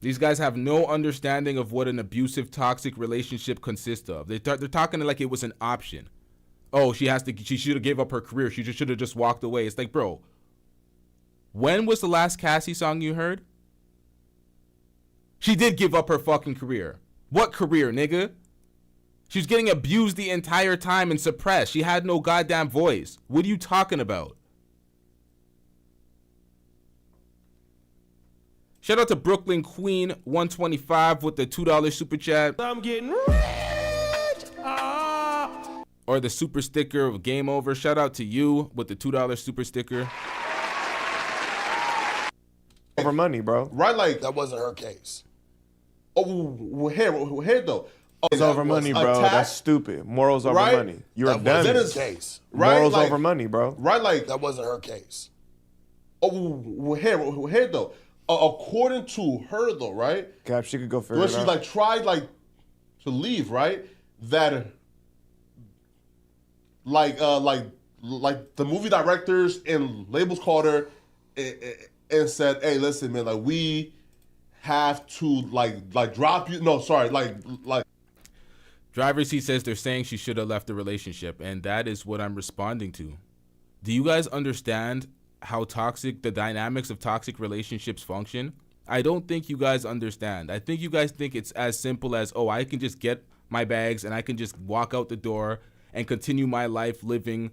These guys have no understanding of what an abusive, toxic relationship consists of. They're talking like it was an option. Oh, she should have gave up her career. She should have just walked away. It's like, bro, when was the last Cassie song you heard? She did give up her fucking career. What career, nigga? She was getting abused the entire time and suppressed. She had no goddamn voice. What are you talking about? Shout out to Brooklyn Queen 125 with the $2 super chat. I'm getting rich. Or the super sticker of Game Over. Shout out to you with the $2 super sticker. Over money, bro. right? Like That wasn't her case. oh, here though. Oh, Morals over money, bro. attacked, That's stupid. Morals over Right? money. You're a That dummy. wasn't her is- case. right? Morals Like, over money, bro. right? Like That wasn't her case. oh, here though. According to her though, right? Cap, she could go figure Where it she out. like tried like to leave, right? That like the movie directors and labels called her and said, "Hey, listen, man, like we have to like drop you." No, sorry, like. Driver's seat says they're saying she should have left the relationship, and that is what I'm responding to. Do you guys understand how toxic the dynamics of toxic relationships function? I don't think you guys understand. I think you guys think it's as simple as, oh, I can just get my bags and I can just walk out the door and continue my life living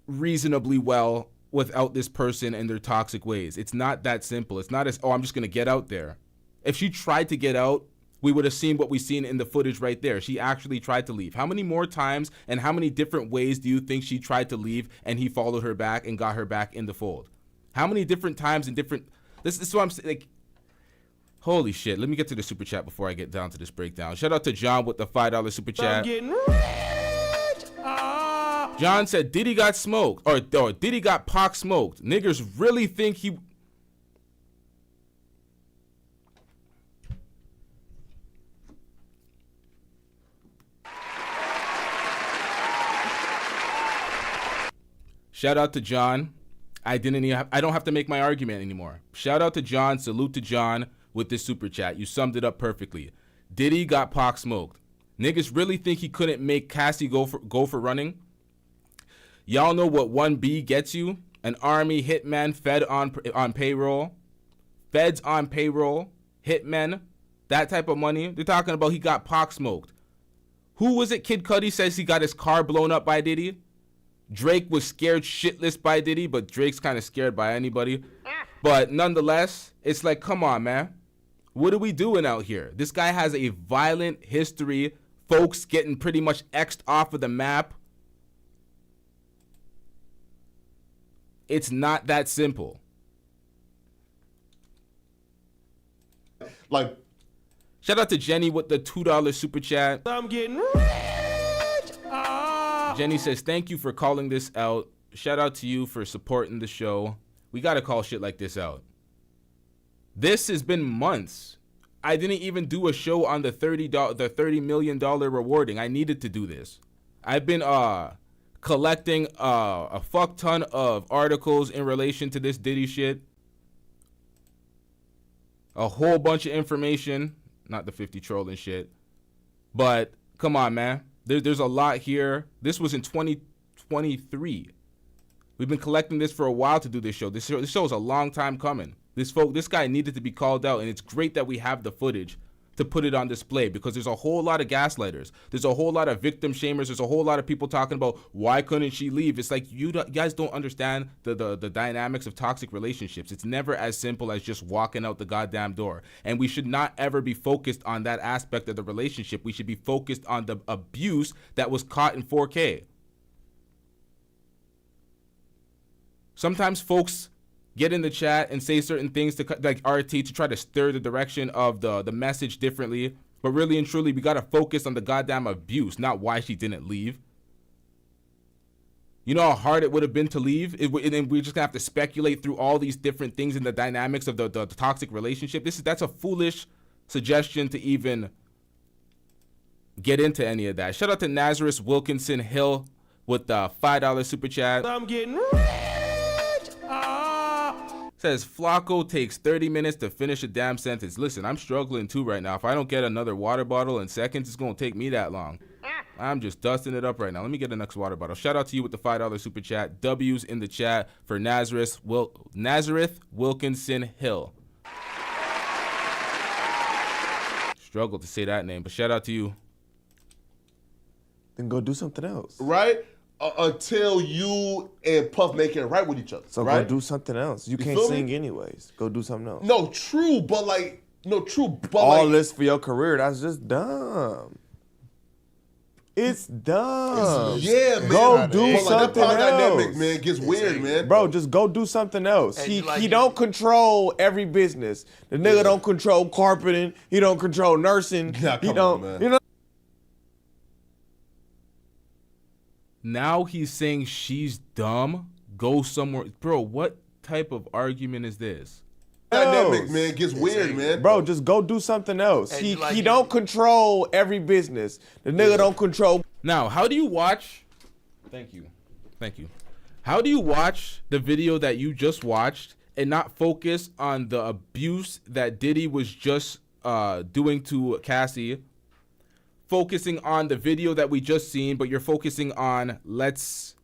reasonably well without this person and their toxic ways. It's not that simple. It's not as, oh, I'm just going to get out there. If she tried to get out, we would have seen what we've seen in the footage right there. She actually tried to leave. How many more times and how many different ways do you think she tried to leave and he followed her back and got her back in the fold? How many different times and different... This is what I'm saying. Like, holy shit. Let me get to the super chat before I get down to this breakdown. Shout out to John with the $5 super chat. I'm getting rich. John said Diddy got smoked. Or Diddy got Pac smoked. Niggers really think he... Shout out to John. I don't have to make my argument anymore. Shout out to John. Salute to John with this super chat. You summed it up perfectly. Diddy got Pac smoked. Niggas really think he couldn't make Cassie go for running? Y'all know what 1B gets you? An army hitman fed on payroll. Feds on payroll. Hitmen. That type of money. They're talking about he got Pac smoked. Who was it? Kid Cudi says he got his car blown up by Diddy. Drake was scared shitless by Diddy, but Drake's kind of scared by anybody. But nonetheless, it's like, come on, man. What are we doing out here? This guy has a violent history. Folks getting pretty much X'd off of the map. It's not that simple. Like, shout out to Jenny with the $2 super chat. I'm getting rich. Jenny says, thank you for calling this out. Shout out to you for supporting the show. We got to call shit like this out. This has been months. I didn't even do a show on the $30 million rewarding. I needed to do this. I've been collecting a fuck ton of articles in relation to this Diddy shit. A whole bunch of information. Not the 50 trolling shit. But come on, man. There's a lot here. This was in 2023. We've been collecting this for a while to do this show. This show is a long time coming. This guy needed to be called out, and it's great that we have the footage to put it on display because there's a whole lot of gaslighters. There's a whole lot of victim shamers. There's a whole lot of people talking about why couldn't she leave? It's like you guys don't understand the dynamics of toxic relationships. It's never as simple as just walking out the goddamn door. And we should not ever be focused on that aspect of the relationship. We should be focused on the abuse that was caught in 4K. Sometimes folks get in the chat and say certain things to like RT to try to stir the direction of the message differently. But really and truly, we got to focus on the goddamn abuse, not why she didn't leave. You know how hard it would have been to leave? And we're just going to have to speculate through all these different things in the dynamics of the toxic relationship. That's a foolish suggestion to even get into any of that. Shout out to Nazareth Wilkinson Hill with the $5 super chat. I'm getting rich. Says Flacco takes 30 minutes to finish a damn sentence. Listen, I'm struggling too right now. If I don't get another water bottle in seconds, it's going to take me that long. I'm just dusting it up right now. Let me get the next water bottle. Shout out to you with the $5 super chat. W's in the chat for Nazareth Wilkinson Hill. Struggle to say that name, but shout out to you. Then go do something else. Right? Until you and Puff make it right with each other. So right? go do something else. You can't sing anyways. Go do something else. No, true, but all this for your career, that's just dumb. It's dumb. Man. Go do something that power else. Dynamic, man, gets weird, man. Bro, just go do something else. He don't control every business. The nigga don't control carpeting. He don't control nursing. Yeah, he don't. Man. You know. Now he's saying she's dumb. Go somewhere, bro. What type of argument is this? dynamic, man, gets weird, man. Bro, just go do something else. And He don't control every business. The nigga don't control. Now, how do you watch? Thank you. How do you watch the video that you just watched and not focus on the abuse that Diddy was just doing to Cassie? Focusing on the video that we just seen, but you're focusing on let's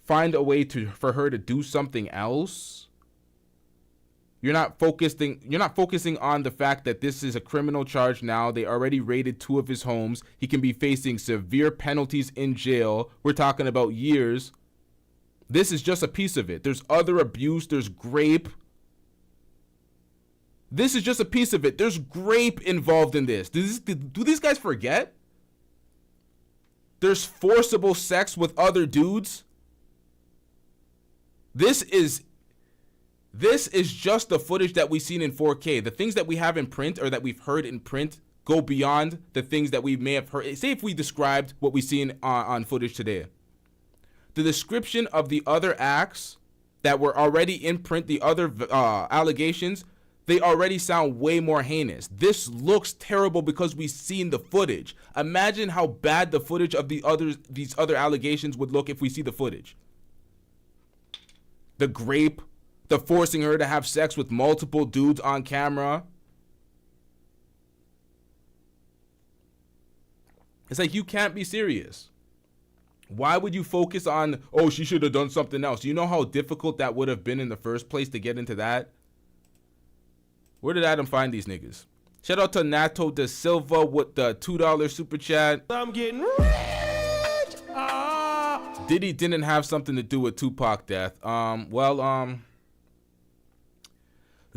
find a way for her to do something else. You're not focusing on the fact that this is a criminal charge now. They already raided 2 of his homes. He can be facing severe penalties in jail. We're talking about years. This is just a piece of it. There's other abuse. There's grape. This is just a piece of it. There's grape involved in this. Do these guys forget? There's forcible sex with other dudes. This is just the footage that we've seen in 4K. The things that we have in print or that we've heard in print go beyond the things that we may have heard. Say if we described what we've seen on footage today. The description of the other acts that were already in print, the other allegations, they already sound way more heinous. This looks terrible because we've seen the footage. Imagine how bad the footage of these other allegations would look if we see the footage. The grape, the forcing her to have sex with multiple dudes on camera. It's like, you can't be serious. Why would you focus on, oh, she should have done something else? You know how difficult that would have been in the first place to get into that? Where did Adam find these niggas? Shout out to Nato da Silva with the $2 super chat. I'm getting rich. Diddy didn't have something to do with Tupac death. There's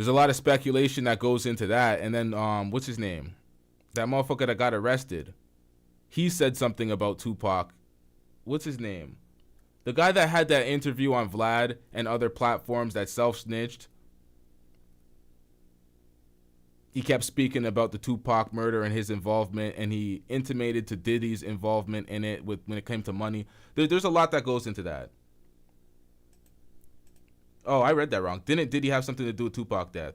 a lot of speculation that goes into that. And then, what's his name? That motherfucker that got arrested. He said something about Tupac. What's his name? The guy that had that interview on Vlad and other platforms that self-snitched. He kept speaking about the Tupac murder and his involvement, and he intimated to Diddy's involvement in it when it came to money. There's a lot that goes into that. Oh, I read that wrong. Didn't Diddy have something to do with Tupac death?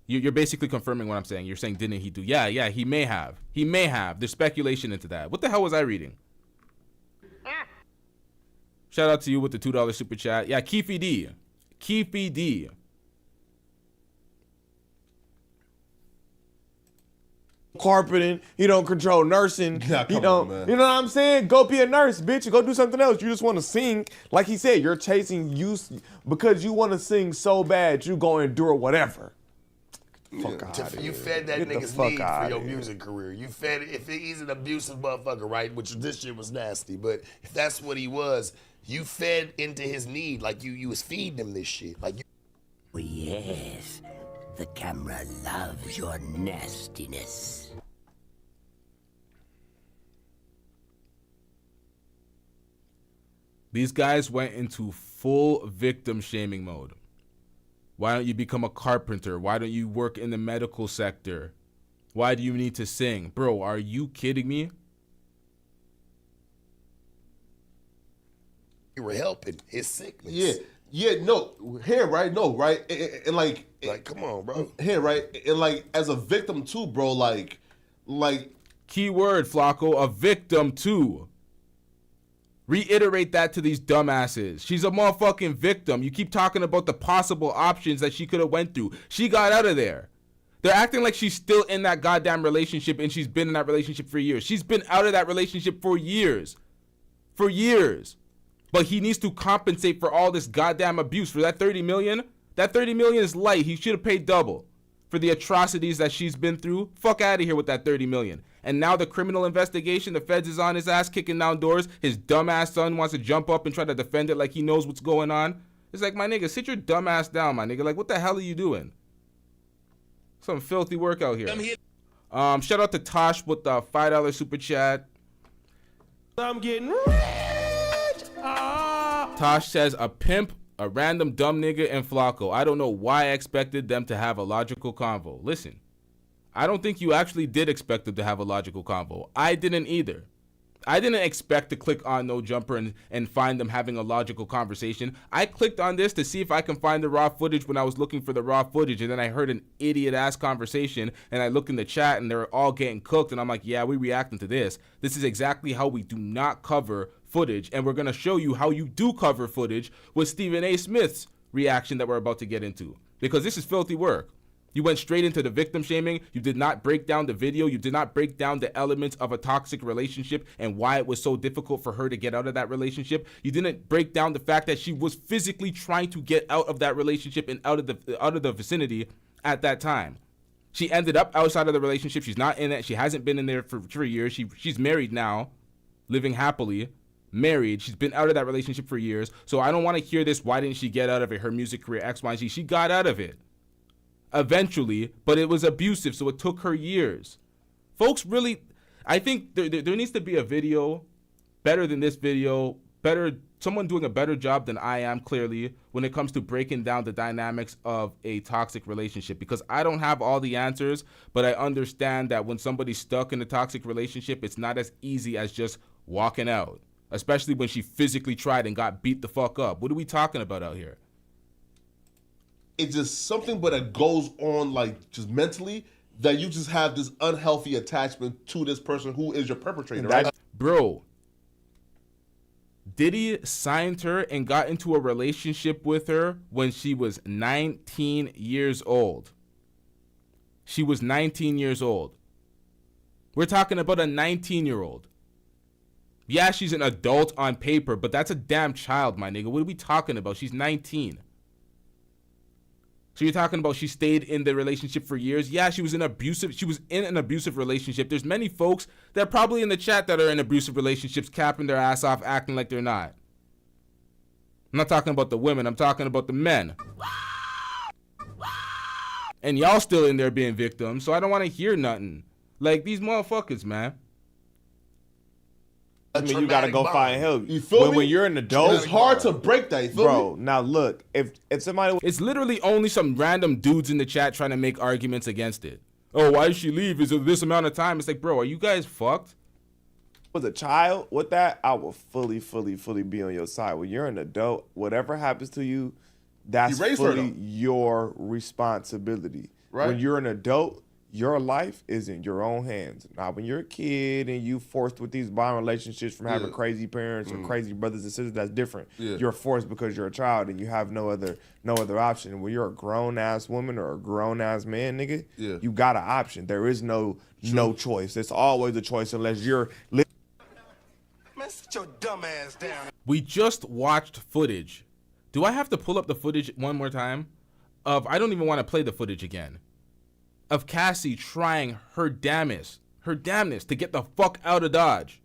You're basically confirming what I'm saying. You're saying didn't he do? Yeah, he may have. He may have. There's speculation into that. What the hell was I reading? Shout out to you with the $2 super chat. Yeah, Keefy D. Carpeting, he don't control nursing. Yeah, he come don't, on, man. you know what I'm saying? Go be a nurse, bitch. Go do something else. You just want to sing. Like he said, you're chasing you because you want to sing so bad, you go endure whatever. You fed that nigga's need for your music career. You fed it. If he's an abusive motherfucker, right? Which this shit was nasty, but if that's what he was, you fed into his need. Like you was feeding him this shit. Like Oh, yes. The camera loves your nastiness. These guys went into full victim shaming mode. Why don't you become a carpenter? Why don't you work in the medical sector? Why do you need to sing? Bro, are you kidding me? you were helping his sickness. Yeah, no, here, right? No, right? And like, come on, bro. Here, right? And like, as a victim too, bro, like. Key word, Flacco, a victim too. Reiterate that to these dumbasses. She's a motherfucking victim. You keep talking about the possible options that she could have went through. She got out of there. They're acting like she's still in that goddamn relationship and she's been in that relationship for years. She's been out of that relationship for years. For years. But he needs to compensate for all this goddamn abuse. For that $30 million, that $30 million is light. He should have paid double for the atrocities that she's been through. Fuck out of here with that $30 million. And now the criminal investigation, the feds is on his ass kicking down doors. His dumbass son wants to jump up and try to defend it like he knows what's going on. It's like, my nigga, sit your dumb ass down, my nigga. Like, what the hell are you doing? Some filthy work out here. Shout out to Tosh with the $5 super chat. I'm getting rich. Tosh says, a pimp, a random dumb nigga, and Flacco. I don't know why I expected them to have a logical convo. Listen, I don't think you actually did expect them to have a logical convo. I didn't either. I didn't expect to click on No Jumper and find them having a logical conversation. I clicked on this to see if I can find the raw footage when I was looking for the raw footage, and then I heard an idiot-ass conversation, and I looked in the chat, and they're all getting cooked, and I'm like, yeah, we reacting to this. This is exactly how we do not cover footage, and we're going to show you how you do cover footage with Stephen A. Smith's reaction that we're about to get into, because this is filthy work. You went straight into the victim shaming. You did not break down the video. You did not break down the elements of a toxic relationship and why it was so difficult for her to get out of that relationship. You didn't break down the fact that she was physically trying to get out of that relationship and out of the vicinity at that time. She ended up outside of the relationship. She's not in it. She hasn't been in there for years. She's married now, living happily. Married. She's been out of that relationship for years. So I don't want to hear this. Why didn't she get out of it? Her music career, X, Y, and Z. She got out of it eventually, but it was abusive, so it took her years. Folks, really, I think there needs to be a video better than this video, someone doing a better job than I am, clearly, when it comes to breaking down the dynamics of a toxic relationship, because I don't have all the answers, but I understand that when somebody's stuck in a toxic relationship, it's not as easy as just walking out, especially when she physically tried and got beat the fuck up. What are we talking about out here? It's just something but it goes on, like, just mentally, that you just have this unhealthy attachment to this person who is your perpetrator, right? Bro, Diddy signed her and got into a relationship with her when she was 19 years old. She was 19 years old. We're talking about a 19-year-old. Yeah, she's an adult on paper, but that's a damn child, my nigga. What are we talking about? She's 19. So you're talking about she stayed in the relationship for years? Yeah, she was in an abusive relationship. There's many folks that are probably in the chat that are in abusive relationships, capping their ass off, acting like they're not. I'm not talking about the women. I'm talking about the men. And y'all still in there being victims, so I don't want to hear nothing. Like, these motherfuckers, man. I mean, you gotta go find help. You feel me? When you're an adult, it's hard to break that. You feel bro. me? Now look, if somebody, it's literally only some random dudes in the chat trying to make arguments against it. Oh, why did she leave? Is it this amount of time? It's like, bro, are you guys fucked? Was a child with that, I will fully be on your side. When you're an adult, whatever happens to you, that's fully your responsibility. Right. When you're an adult, your life is in your own hands. Now, when you're a kid and you forced with these bond relationships from having crazy parents or crazy brothers and sisters, that's different. You're forced because you're a child and you have no other option. When you're a grown ass woman or a grown ass man, nigga, you got an option. There is no choice. It's always a choice unless you're. Man, sit your dumb ass down. We just watched footage. Do I have to pull up the footage one more time? I don't even want to play the footage again. Of Cassie trying her damnedest to get the fuck out of Dodge.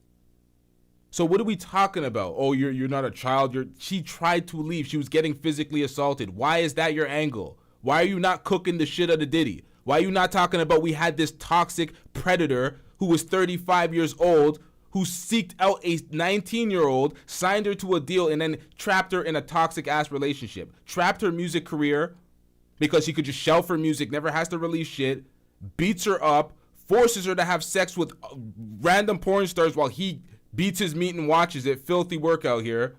So what are we talking about? Oh, you're not a child. She tried to leave. She was getting physically assaulted. Why is that your angle? Why are you not cooking the shit out of Diddy? Why are you not talking about we had this toxic predator who was 35 years old, who seeked out a 19-year-old, signed her to a deal, and then trapped her in a toxic ass relationship, trapped her music career, because she could just shelf her music, never has to release shit, beats her up, forces her to have sex with random porn stars while he beats his meat and watches it. Filthy work out here.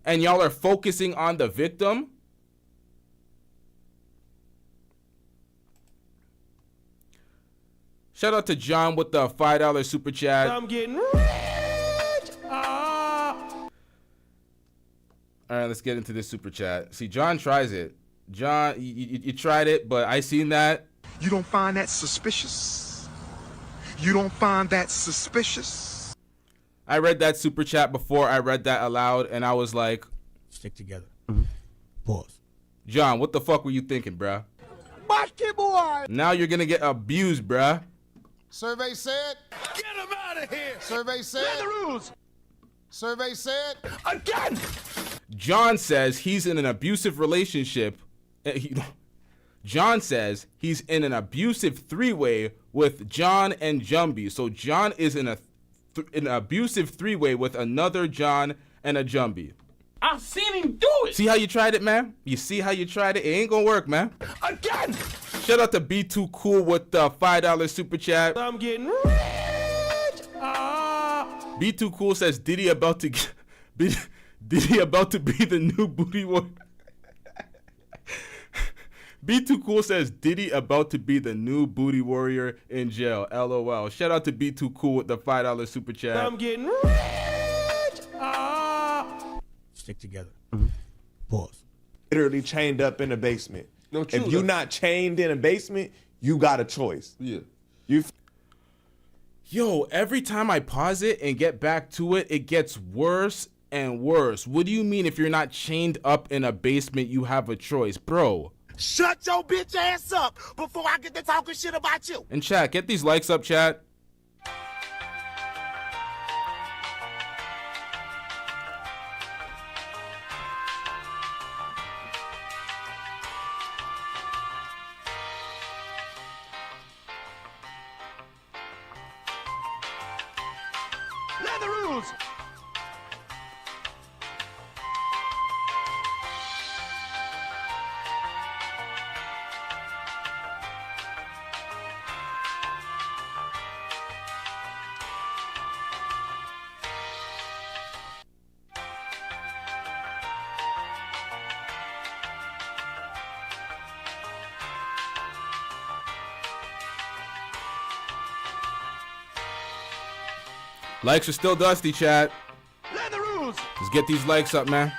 And y'all are focusing on the victim? Shout out to John with the $5 super chat. I'm getting rich. All right, let's get into this super chat. See, John tries it. John, you tried it, but I seen that. You don't find that suspicious? You don't find that suspicious? I read that super chat before I read that aloud, and I was like, stick together. Pause. John, what the fuck were you thinking, bruh? Boy. Now you're gonna get abused, bruh. Survey said. Get him out of here. Survey said. The rules. Survey said. Again. John says he's in an abusive relationship. John says he's in an abusive three-way with John and Jumbie. So John is in an abusive three-way with another John and a Jumbie. I've seen him do it. See how you tried it, man? You see how you tried it? It ain't gonna work, man. Again. Shout out to B2 Cool with the $5 super chat. I'm getting rich. Be Too Cool says Diddy about to be the new booty warrior. Be Too Cool says Diddy about to be the new booty warrior in jail. LOL. Shout out to Be Too Cool with the $5 super chat. I'm getting rich. Stick together. Pause. Literally chained up in a basement. No, true, if you're not chained in a basement, you got a choice. Yeah. Yo, every time I pause it and get back to it, it gets worse and worse. What do you mean if you're not chained up in a basement, you have a choice? Bro. Shut your bitch ass up before I get to talking shit about you. And chat, get these likes up, chat. Learn the rules. Likes are still dusty, chat. Learn the rules. Let's get these likes up, man.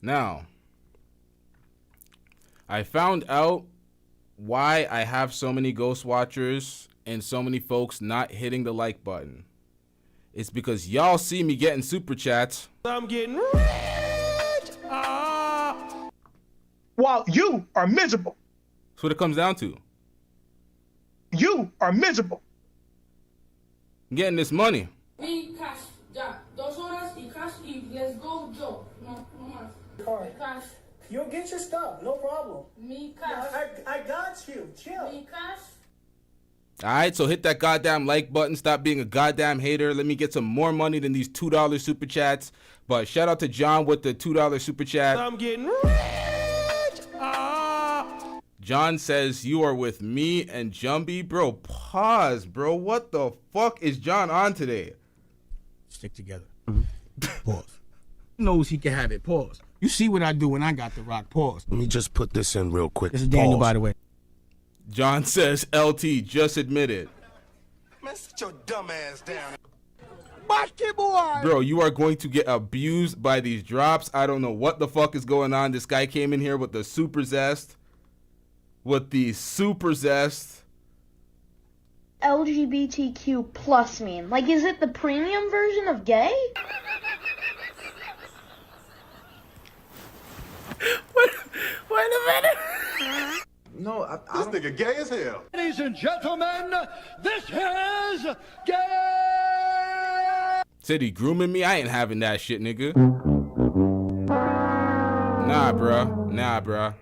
Now, I found out why I have so many ghost watchers and so many folks not hitting the like button. It's because y'all see me getting super chats. I'm getting rich. While you are miserable. That's what it comes down to. You are miserable. I'm getting this money. Me, Cash, ya. 2 horas y Cash y let's go, Joe. No más. Cash. You'll get your stuff, no problem. Me, Cash. I got you. Chill. Me, Cash. Alright, so hit that goddamn like button. Stop being a goddamn hater. Let me get some more money than these $2 super chats. But shout out to John with the $2 super chat. I'm getting rich. John says you are with me and Jumbie. Bro, pause, bro. What the fuck is John on today? Stick together. Pause. Knows he can have it. Pause. You see what I do when I got the rock. Pause. Let me just put this in real quick. This is Daniel, by the way. John says LT just admit it. Man, sit your dumb ass down. Bro, you are going to get abused by these drops. I don't know what the fuck is going on. This guy came in here with the super zest. LGBTQ plus mean? Like, is it the premium version of gay? Wait a minute. No, This nigga gay as hell. Ladies and gentlemen, this is gay. Said he grooming me? I ain't having that shit, nigga. Nah, bruh.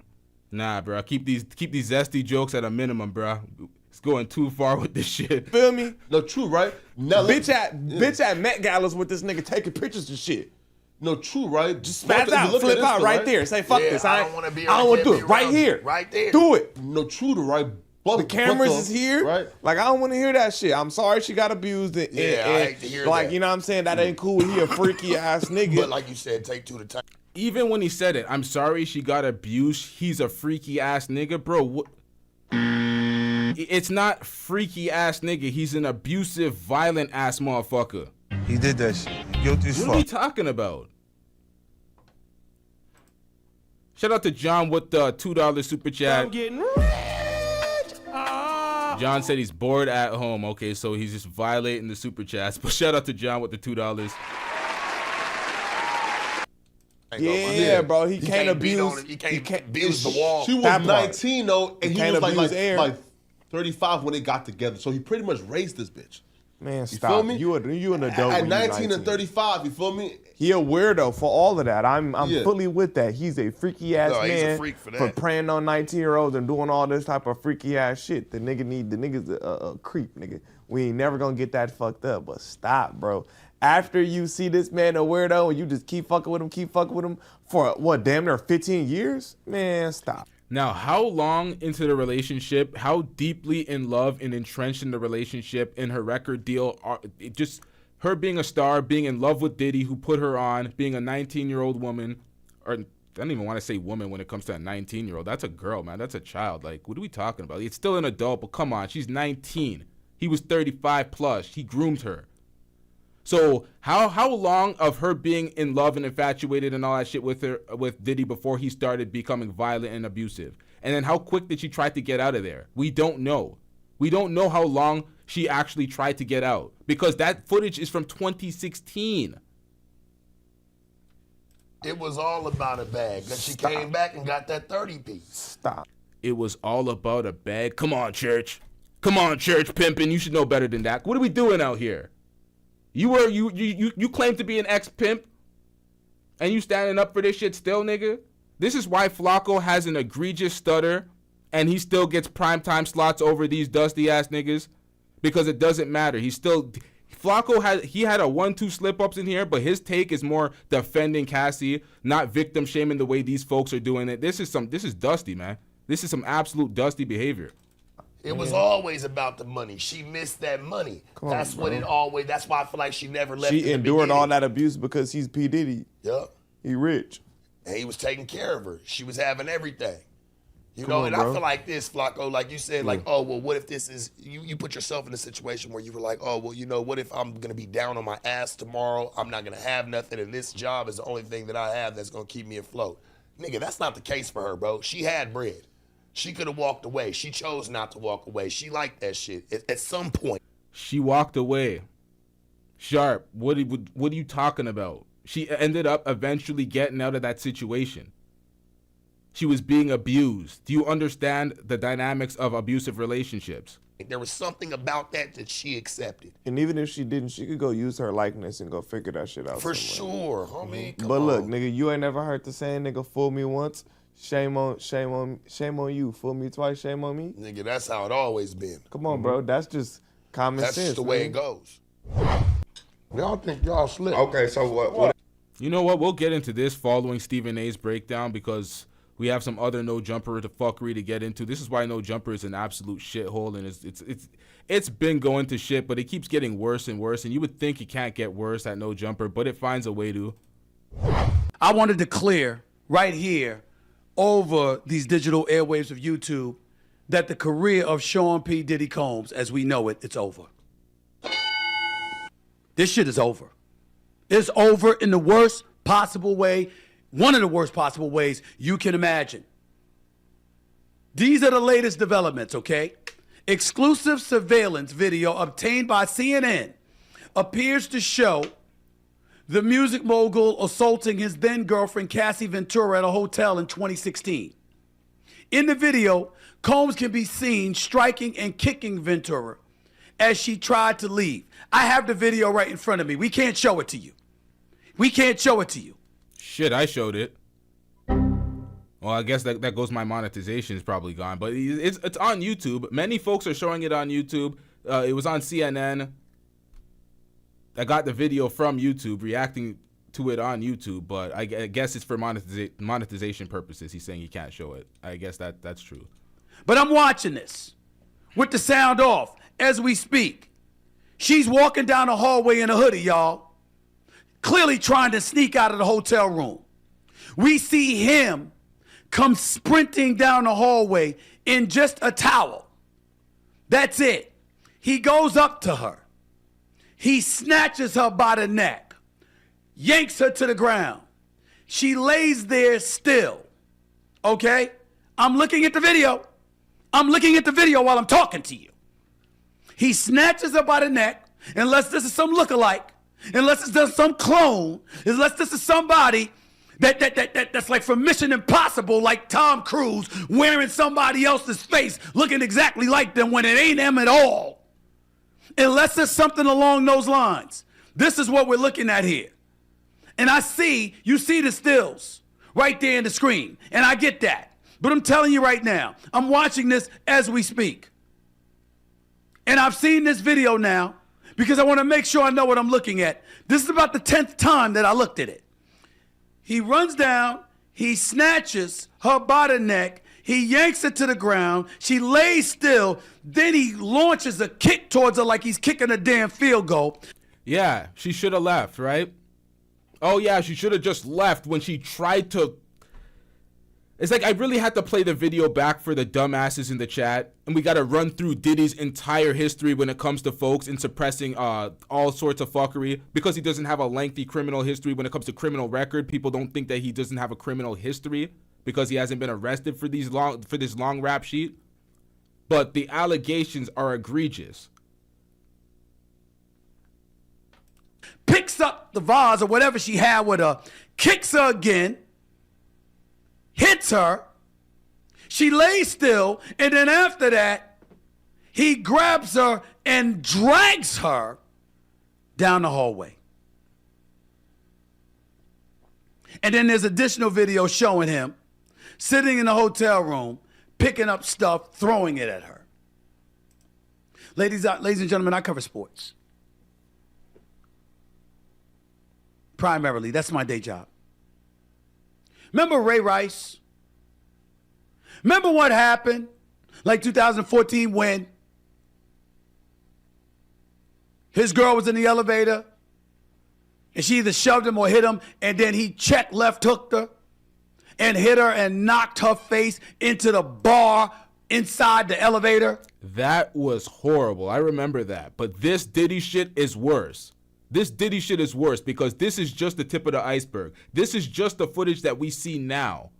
Keep these zesty jokes at a minimum, bruh. It's going too far with this shit. Feel me? No, true, right? Now, Bitch at Met Galas with this nigga taking pictures and shit. No, true, right? Just spaz out, flip out right there. Say fuck this. I don't want to do it right here. Right there. Do it. No, true, right? But the cameras is here. Right? Like, I don't want to hear that shit. I'm sorry she got abused. And, I hate to hear like, that. you know what I'm saying? That ain't cool. He a freaky ass nigga. But like you said, take 2 to time. Even when he said it, I'm sorry she got abused. He's a freaky ass nigga, bro. It's not freaky ass nigga. He's an abusive, violent ass motherfucker. He did that shit. Guilty as What are we talking about? Shout out to John with the $2 super chat. I'm getting rich. John said he's bored at home. Okay, so he's just violating the super chats. But shout out to John with the $2. Yeah, bro. He can't abuse. He can't abuse the wall. She was 19 though, and he was like 35 when they got together. So he pretty much raised this bitch. Man, You stop. feel me? You an adult. At when you're 19 and 35, you feel me? He a weirdo for all of that. I'm Yeah. fully with that. He's a freaky ass No, he's a man freak for that. preying on 19-year-olds and doing all this type of freaky ass shit. The nigga's a creep, nigga. We ain't never gonna get that fucked up. But stop, bro. After you see this man a weirdo and you just keep fucking with him for what, damn near 15 years? Man, stop. Now, how long into the relationship, how deeply in love and entrenched in the relationship, in her record deal, just her being a star, being in love with Diddy, who put her on, being a 19-year-old woman, or I don't even want to say woman when it comes to a 19-year-old. That's a girl, man. That's a child. Like, what are we talking about? It's still an adult, but come on. She's 19. He was 35 plus. He groomed her. So how long of her being in love and infatuated and all that shit with Diddy before he started becoming violent and abusive? And then how quick did she try to get out of there? We don't know. We don't know how long she actually tried to get out, because that footage is from 2016. It was all about a bag. Then she came back and got that 30-piece. Stop. It was all about a bag. Come on, church. Come on, church pimping. You should know better than that. What are we doing out here? You claim to be an ex-pimp, and you standing up for this shit still, nigga? This is why Flacco has an egregious stutter, and he still gets primetime slots over these dusty-ass niggas, because it doesn't matter. Flacco had a 1-2 slip-ups in here, but his take is more defending Cassie, not victim shaming the way these folks are doing it. This is dusty, man. This is some absolute dusty behavior. It was always about the money. She missed that money. That's why I feel like she never left. She endured all that abuse because he's P. Diddy. Yep. He rich. And he was taking care of her. She was having everything. I feel like this, Flacco, like you said, like, oh, well, what if this is, you put yourself in a situation where you were like, oh, well, what if I'm going to be down on my ass tomorrow? I'm not going to have nothing, and this job is the only thing that I have that's going to keep me afloat. Nigga, that's not the case for her, bro. She had bread. She could have walked away. She chose not to walk away. She liked that shit at some point. She walked away. Sharp, what are you talking about? She ended up eventually getting out of that situation. She was being abused. Do you understand the dynamics of abusive relationships? There was something about that she accepted. And even if she didn't, she could go use her likeness and go figure that shit out. For sure, homie. But look, nigga, you ain't never heard the saying, nigga, fool me once. Shame on you. Fool me twice, shame on me. Nigga, that's how it always been. Come on, bro. That's just common sense. That's just the way it goes. Y'all think y'all slick. Okay, so what? You know what? We'll get into this following Stephen A's breakdown, because we have some other No Jumper to fuckery to get into. This is why No Jumper is an absolute shithole, and it's been going to shit, but it keeps getting worse and worse. And you would think it can't get worse at No Jumper, but it finds a way to. I wanted to clear right here over these digital airwaves of YouTube that the career of Sean P. Diddy Combs, as we know it, it's over. This shit is over. It's over in the worst possible way, one of the worst possible ways you can imagine. These are the latest developments, okay? Exclusive surveillance video obtained by CNN appears to show the music mogul assaulting his then-girlfriend Cassie Ventura at a hotel in 2016. In the video, Combs can be seen striking and kicking Ventura as she tried to leave. I have the video right in front of me. We can't show it to you. We can't show it to you. Shit, I showed it. Well, I guess that goes, my monetization is probably gone, but it's on YouTube. Many folks are showing it on YouTube. It was on CNN. I got the video from YouTube, reacting to it on YouTube, but I guess it's for monetization purposes. He's saying he can't show it. I guess that's true. But I'm watching this with the sound off as we speak. She's walking down the hallway in a hoodie, y'all, clearly trying to sneak out of the hotel room. We see him come sprinting down the hallway in just a towel. That's it. He goes up to her. He snatches her by the neck, yanks her to the ground. She lays there still, okay? I'm looking at the video. I'm looking at the video while I'm talking to you. He snatches her by the neck, unless this is some lookalike, unless it's just some clone, unless this is somebody that's like from Mission Impossible, like Tom Cruise, wearing somebody else's face, looking exactly like them when it ain't them at all. Unless there's something along those lines. This is what we're looking at here. And you see the stills right there in the screen. And I get that. But I'm telling you right now, I'm watching this as we speak. And I've seen this video now because I want to make sure I know what I'm looking at. This is about the 10th time that I looked at it. He runs down, he snatches her by the neck, he yanks her to the ground, she lays still, then he launches a kick towards her like he's kicking a damn field goal. Yeah, she should have left, right? Oh yeah, she should have just left when she tried to. It's like I really had to play the video back for the dumbasses in the chat, and we got to run through Diddy's entire history when it comes to folks and suppressing all sorts of fuckery because he doesn't have a lengthy criminal history when it comes to criminal record. People don't think that he doesn't have a criminal history because he hasn't been arrested for this long rap sheet. But the allegations are egregious. Picks up the vase or whatever she had with her, kicks her again, hits her, she lays still, and then after that, he grabs her and drags her down the hallway. And then there's additional video showing him sitting in the hotel room, picking up stuff, throwing it at her. Ladies and gentlemen, I cover sports. Primarily, that's my day job. Remember Ray Rice? Remember what happened? Like 2014 when his girl was in the elevator and she either shoved him or hit him, and then he check left hooked her and hit her and knocked her face into the bar inside the elevator? That was horrible. I remember that. But this Diddy shit is worse. This Diddy shit is worse because this is just the tip of the iceberg. This is just the footage that we see now.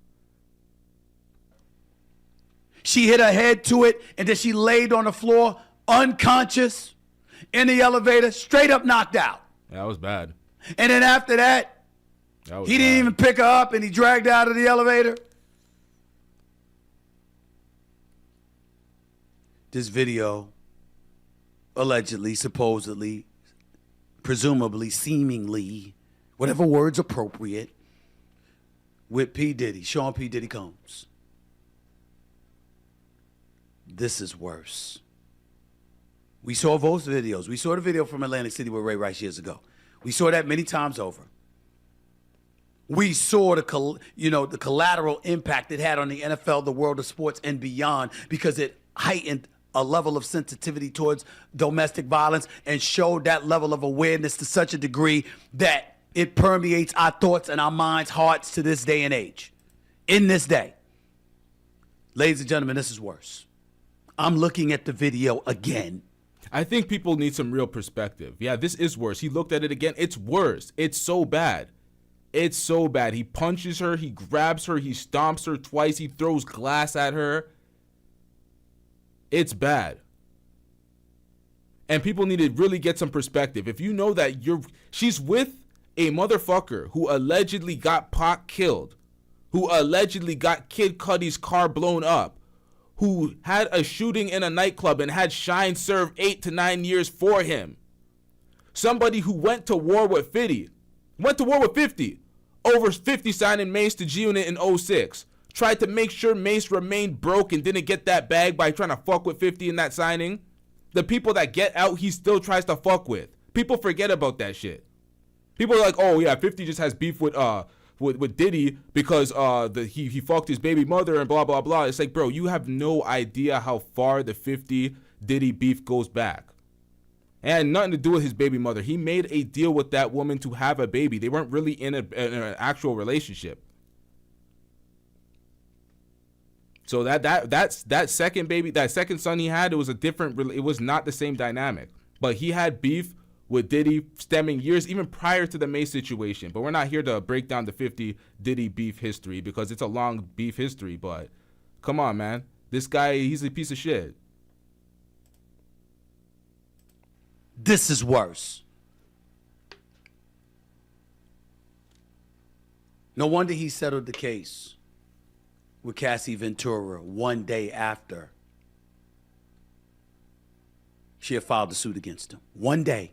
She hit her head to it, and then she laid on the floor, unconscious, in the elevator, straight up knocked out. That was bad. And then after that, he didn't even pick her up, and he dragged her out of the elevator. This video, allegedly, supposedly, presumably, seemingly, whatever word's appropriate, with P. Diddy, Sean P. Diddy Combs. This is worse. We saw those videos. We saw the video from Atlantic City with Ray Rice years ago. We saw that many times over. We saw the collateral impact it had on the NFL, the world of sports, and beyond, because it heightened a level of sensitivity towards domestic violence and showed that level of awareness to such a degree that it permeates our thoughts and our minds, hearts to this day and age. In this day. Ladies and gentlemen, this is worse. I'm looking at the video again. I think people need some real perspective. Yeah, this is worse. He looked at it again. It's worse. It's so bad. It's so bad. He punches her. He grabs her. He stomps her twice. He throws glass at her. It's bad. And people need to really get some perspective. If you know that she's with a motherfucker who allegedly got Pac killed, who allegedly got Kid Cudi's car blown up, who had a shooting in a nightclub and had Shine serve 8 to 9 years for him. Somebody who went to war with 50 over 50 signing Mace to G-Unit in 06. Tried to make sure Mace remained broke and didn't get that bag by trying to fuck with 50 in that signing. The people that get out, he still tries to fuck with. People forget about that shit. People are like, oh yeah, 50 just has beef with Diddy because he fucked his baby mother and blah, blah, blah. It's like, bro, you have no idea how far the 50 Diddy beef goes back. It had nothing to do with his baby mother. He made a deal with that woman to have a baby. They weren't really in an actual relationship. So that second baby, that second son he had, it was not the same dynamic. But he had beef with Diddy stemming years even prior to the Mace situation. But we're not here to break down the 50 Diddy beef history because it's a long beef history. But come on, man. This guy, he's a piece of shit. This is worse. No wonder he settled the case with Cassie Ventura one day after she had filed the suit against him. One day.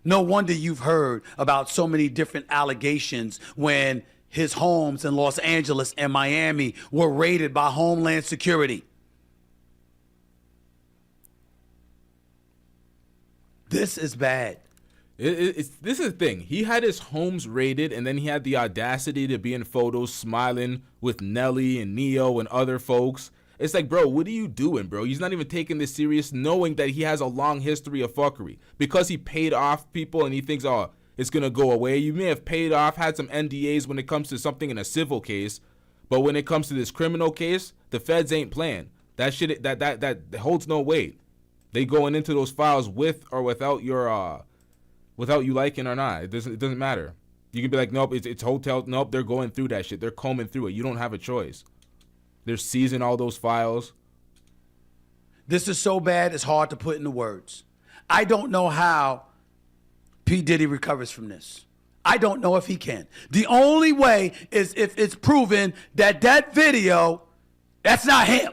No wonder you've heard about so many different allegations when his homes in Los Angeles and Miami were raided by Homeland Security. This is bad. This is the thing. He had his homes raided, and then he had the audacity to be in photos smiling with Nelly and Neo and other folks. It's like, bro, what are you doing, bro? He's not even taking this serious, knowing that he has a long history of fuckery. Because he paid off people and he thinks, oh, it's going to go away. You may have paid off, had some NDAs when it comes to something in a civil case, but when it comes to this criminal case, the feds ain't playing. That shit, that holds no weight. They going into those files with or without your, without you liking or not. It doesn't matter. You can be like, nope, it's hotel. Nope, they're going through that shit. They're combing through it. You don't have a choice. They're seizing all those files. This is so bad, it's hard to put into words. I don't know how P. Diddy recovers from this. I don't know if he can. The only way is if it's proven that that video, that's not him.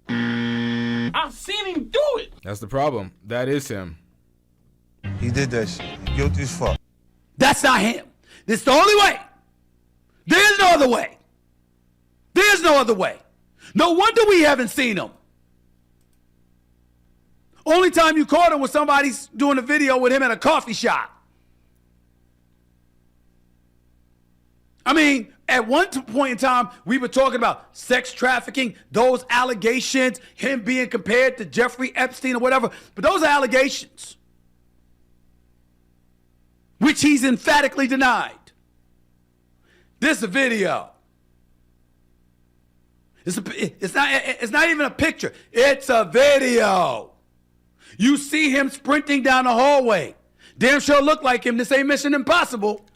I've seen him do it. That's the problem. That is him. He did that shit. Guilty as fuck. That's not him. This is the only way. There's no other way. There's no other way. No wonder we haven't seen him. Only time you caught him was somebody's doing a video with him at a coffee shop. I mean, at one point in time, we were talking about sex trafficking, those allegations, him being compared to Jeffrey Epstein or whatever. But those are allegations, which he's emphatically denied. This is a video. It's not even a picture. It's a video. You see him sprinting down the hallway. Damn sure look like him. This ain't Mission Impossible.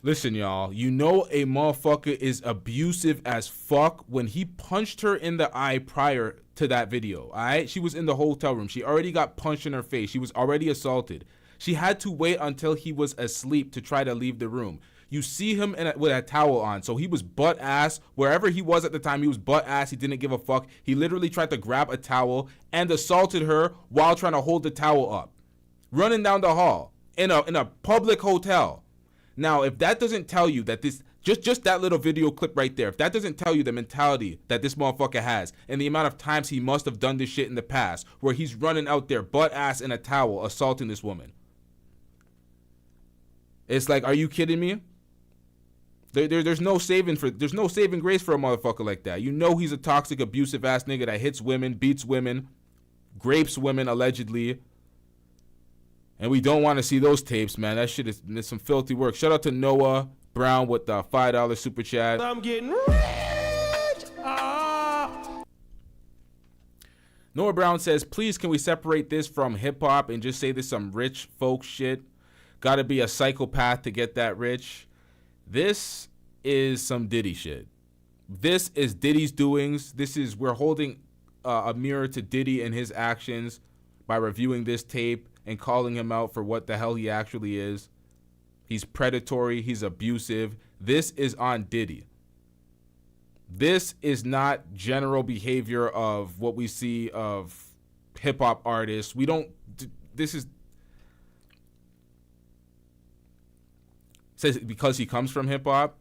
Listen, y'all. You know a motherfucker is abusive as fuck when he punched her in the eye prior to that video. All right? She was in the hotel room. She already got punched in her face. She was already assaulted. She had to wait until he was asleep to try to leave the room. You see him with a towel on. So he was butt ass. Wherever he was at the time, he was butt ass. He didn't give a fuck. He literally tried to grab a towel and assaulted her while trying to hold the towel up. Running down the hall in a public hotel. Now, if that doesn't tell you that this, just that little video clip right there, if that doesn't tell you the mentality that this motherfucker has and the amount of times he must have done this shit in the past, where he's running out there butt ass in a towel assaulting this woman. It's like, are you kidding me? There's no saving grace for a motherfucker like that. You know he's a toxic, abusive ass nigga that hits women, beats women, grapes women allegedly. And we don't want to see those tapes, man. That shit is some filthy work. Shout out to Noah Brown with the $5 super chat. I'm getting rich. Noah Brown says, please can we separate this from hip hop and just say this some rich folk shit? Gotta be a psychopath to get that rich. This is some Diddy shit. This is Diddy's doings. We're holding a mirror to Diddy and his actions by reviewing this tape and calling him out for what the hell he actually is. He's predatory. He's abusive. This is on Diddy. This is not general behavior of what we see of hip hop artists. Says because he comes from hip hop.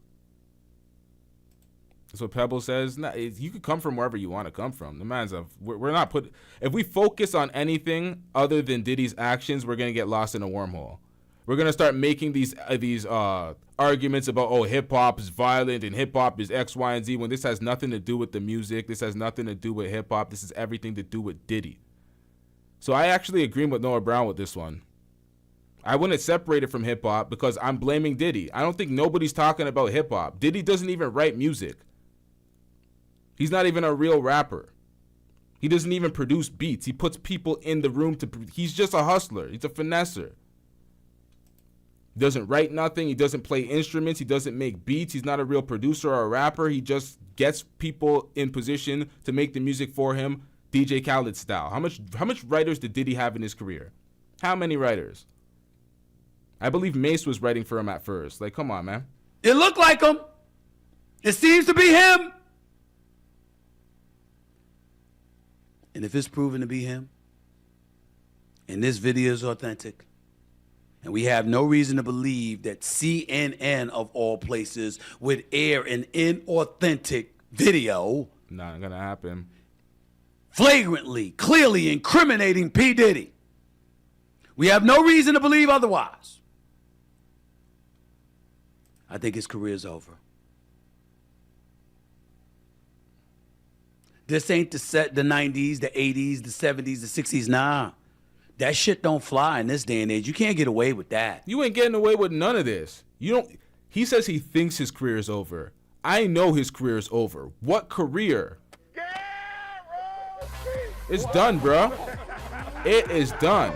That's what Pebble says. Nah, you could come from wherever you want to come from. The man's we're not put. If we focus on anything other than Diddy's actions, we're gonna get lost in a wormhole. We're gonna start making these arguments about hip hop is violent and hip hop is X, Y, and Z when this has nothing to do with the music. This has nothing to do with hip hop. This is everything to do with Diddy. So I actually agree with Noah Brown with this one. I wouldn't separate it from hip hop because I'm blaming Diddy. I don't think nobody's talking about hip hop. Diddy doesn't even write music. He's not even a real rapper. He doesn't even produce beats. He puts people in the room he's just a hustler. He's a finesser. He doesn't write nothing. He doesn't play instruments. He doesn't make beats. He's not a real producer or a rapper. He just gets people in position to make the music for him, DJ Khaled style. How much writers did Diddy have in his career? How many writers? I believe Mace was writing for him at first. Like, come on, man. It looked like him. It seems to be him. And if it's proven to be him, and this video is authentic, and we have no reason to believe that CNN of all places would air an inauthentic video. Not gonna happen. flagrantly, clearly incriminating P. Diddy. We have no reason to believe otherwise. I think his career's over. This ain't the 90s, the 80s, the 70s, the 60s. Nah, that shit don't fly in this day and age. You can't get away with that. You ain't getting away with none of this. You don't. He says he thinks his career is over. I know his career is over. What career? It's done, bro. It is done.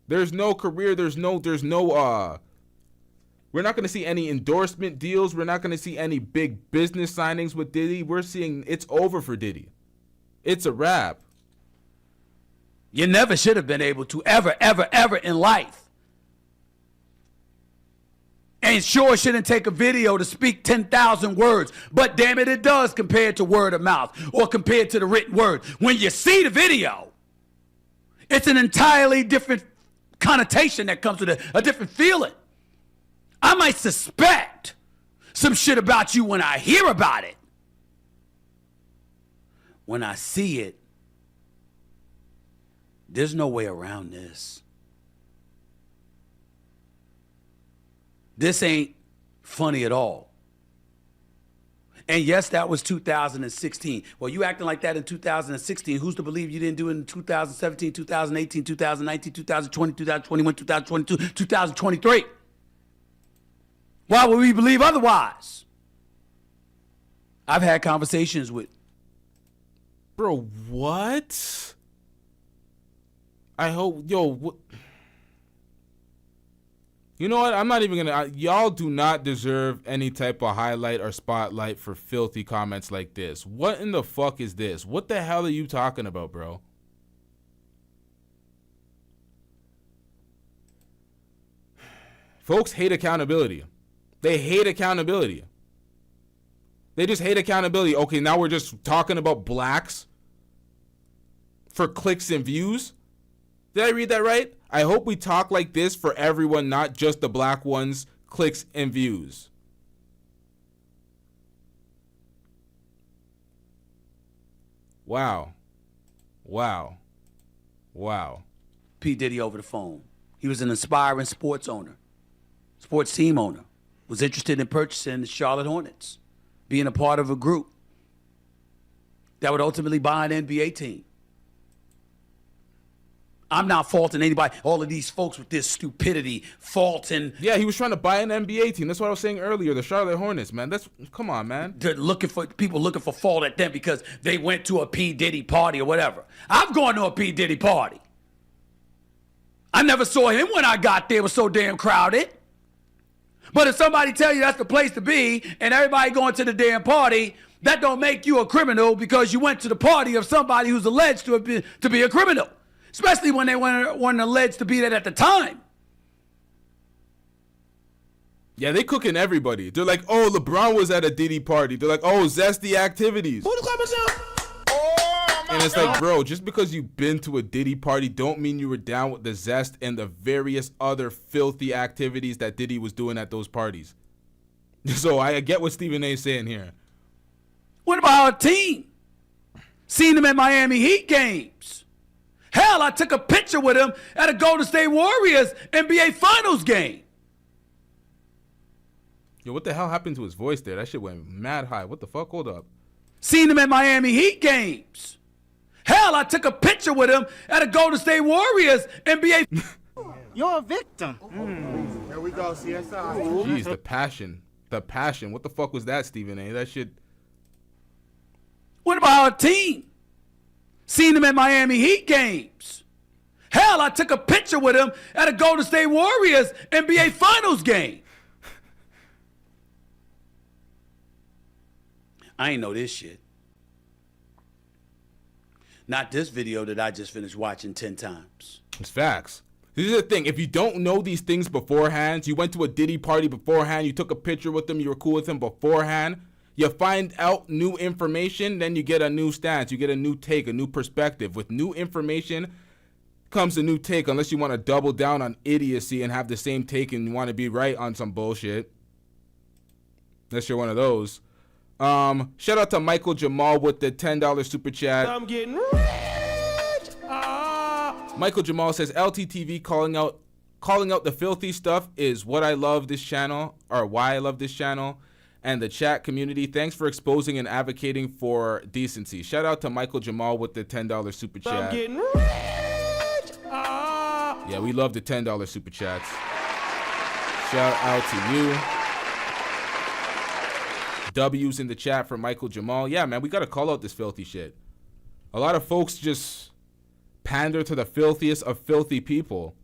There's no career. There's no. We're not going to see any endorsement deals. We're not going to see any big business signings with Diddy. We're seeing it's over for Diddy. It's a wrap. You never should have been able to ever in life. And sure shouldn't take a video to speak 10,000 words. But damn it, it does compared to word of mouth or compared to the written word. When you see the video, it's an entirely different connotation that comes with a different feeling. I might suspect some shit about you when I hear about it. When I see it, there's no way around this. This ain't funny at all. And yes, that was 2016. Well, you acting like that in 2016. Who's to believe you didn't do it in 2017, 2018, 2019, 2020, 2021, 2022, 2023? Why would we believe otherwise? I've had conversations with... Bro, what? I hope... Yo, what... You know what? I'm not even going to... Y'all do not deserve any type of highlight or spotlight for filthy comments like this. What in the fuck is this? What the hell are you talking about, bro? Folks hate accountability. They hate accountability. They just hate accountability. Okay, now we're just talking about blacks for clicks and views. Did I read that right? I hope we talk like this for everyone, not just the black ones, clicks and views. Wow. Wow. Wow. P. Diddy over the phone. He was an aspiring sports team owner. Was interested in purchasing the Charlotte Hornets, being a part of a group that would ultimately buy an NBA team. I'm not faulting anybody, all of these folks with this stupidity, faulting. Yeah, he was trying to buy an NBA team. That's what I was saying earlier, the Charlotte Hornets, man. Come on, man. They're looking for fault at them because they went to a P. Diddy party or whatever. I've gone to a P. Diddy party. I never saw him when I got there. It was so damn crowded. But if somebody tell you that's the place to be and everybody going to the damn party, that don't make you a criminal because you went to the party of somebody who's alleged to be a criminal, especially when they weren't alleged to be that at the time. Yeah, they cooking everybody. They're like, oh, LeBron was at a Diddy party. They're like, oh, zesty activities. And it's like, bro, just because you've been to a Diddy party don't mean you were down with the zest and the various other filthy activities that Diddy was doing at those parties. So I get what Stephen A is saying here. What about our team? Seen him at Miami Heat games. Hell, I took a picture with him at a Golden State Warriors NBA Finals game. Yo, what the hell happened to his voice there? That shit went mad high. What the fuck? Hold up. Seen him at Miami Heat games. Hell, I took a picture with him at a Golden State Warriors NBA. You're a victim. Here we go, CSI. Jeez, the passion. The passion. What the fuck was that, Stephen A? That shit. What about our team? Seen him at Miami Heat games. Hell, I took a picture with him at a Golden State Warriors NBA Finals game. I ain't know this shit. Not this video that I just finished watching 10 times. It's facts. This is the thing. If you don't know these things beforehand, you went to a Diddy party beforehand, you took a picture with him, you were cool with him beforehand, you find out new information, then you get a new stance, you get a new take, a new perspective. With new information comes a new take, unless you want to double down on idiocy and have the same take and you want to be right on some bullshit. Unless you're one of those. Shout out to Michael Jamal with the $10 super chat. I'm getting rich. Michael Jamal says LTTV calling out the filthy stuff is what I love this channel, or why I love this channel. And the chat community, thanks for exposing and advocating for decency. Shout out to Michael Jamal with the $10 super chat. I'm getting rich. Yeah, we love the $10 super chats. Shout out to you. W's in the chat for Michael Jamal. Yeah, man, we got to call out this filthy shit. A lot of folks just pander to the filthiest of filthy people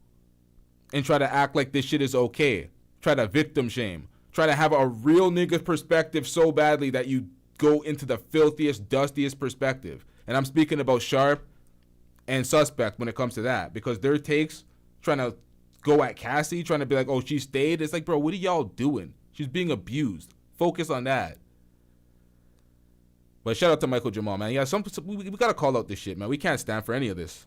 and try to act like this shit is okay. Try to victim shame. Try to have a real nigga perspective so badly that you go into the filthiest, dustiest perspective. And I'm speaking about Sharp and Suspect when it comes to that. Because their takes, trying to go at Cassie, trying to be like, oh, she stayed. It's like, bro, what are y'all doing? She's being abused. Focus on that. But shout out to Michael Jamal, man. Yeah, we got to call out this shit, man. We can't stand for any of this.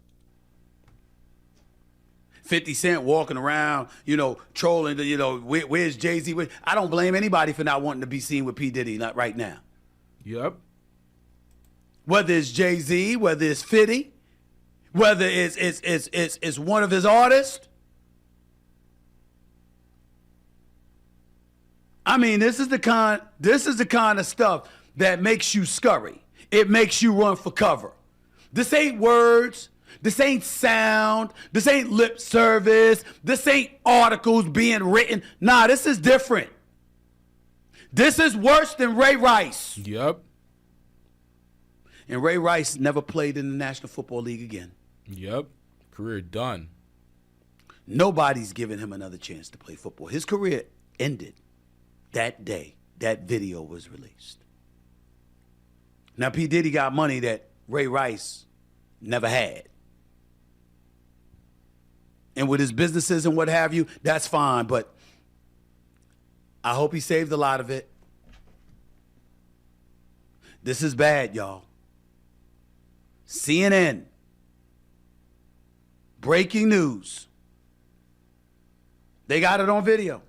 50 Cent walking around, trolling, where's Jay-Z? I don't blame anybody for not wanting to be seen with P. Diddy, not right now. Yep. Whether it's Jay-Z, whether it's 50, whether it's one of his artists. I mean, this is the kind of stuff that makes you scurry. It makes you run for cover. This ain't words. This ain't sound. This ain't lip service. This ain't articles being written. Nah, this is different. This is worse than Ray Rice. Yep. And Ray Rice never played in the National Football League again. Yep. Career done. Nobody's giving him another chance to play football. His career ended that day that video was released. Now, P. Diddy got money that Ray Rice never had. And with his businesses and what have you, that's fine. But I hope he saved a lot of it. This is bad, y'all. CNN. Breaking news. They got it on video.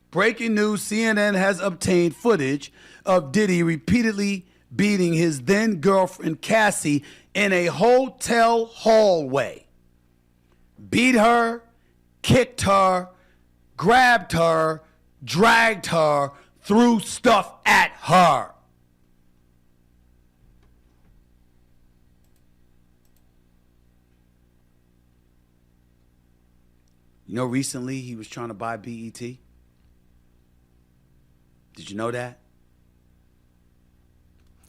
Breaking news, CNN has obtained footage of Diddy repeatedly beating his then girlfriend Cassie in a hotel hallway. Beat her, kicked her, grabbed her, dragged her, threw stuff at her. Recently he was trying to buy BET. Did you know that?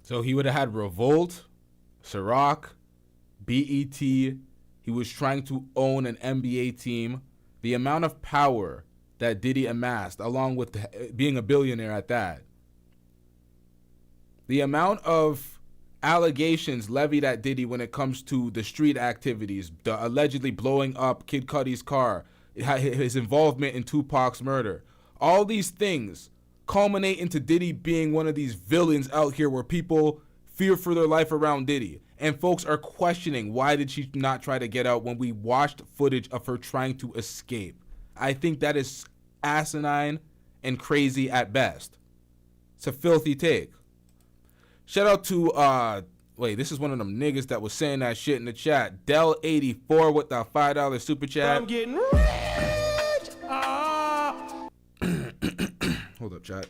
So he would have had Revolt, Ciroc, BET. He was trying to own an NBA team. The amount of power that Diddy amassed, along with being a billionaire at that. The amount of allegations levied at Diddy when it comes to the street activities, the allegedly blowing up Kid Cudi's car, his involvement in Tupac's murder. All these things culminate into Diddy being one of these villains out here where people fear for their life around Diddy. And folks are questioning, why did she not try to get out when we watched footage of her trying to escape? I think that is asinine and crazy at best. It's a filthy take. Shout out to, this is one of them niggas that was saying that shit in the chat. Dell84 with the $5 super chat. I'm getting rich. Hold up, chat.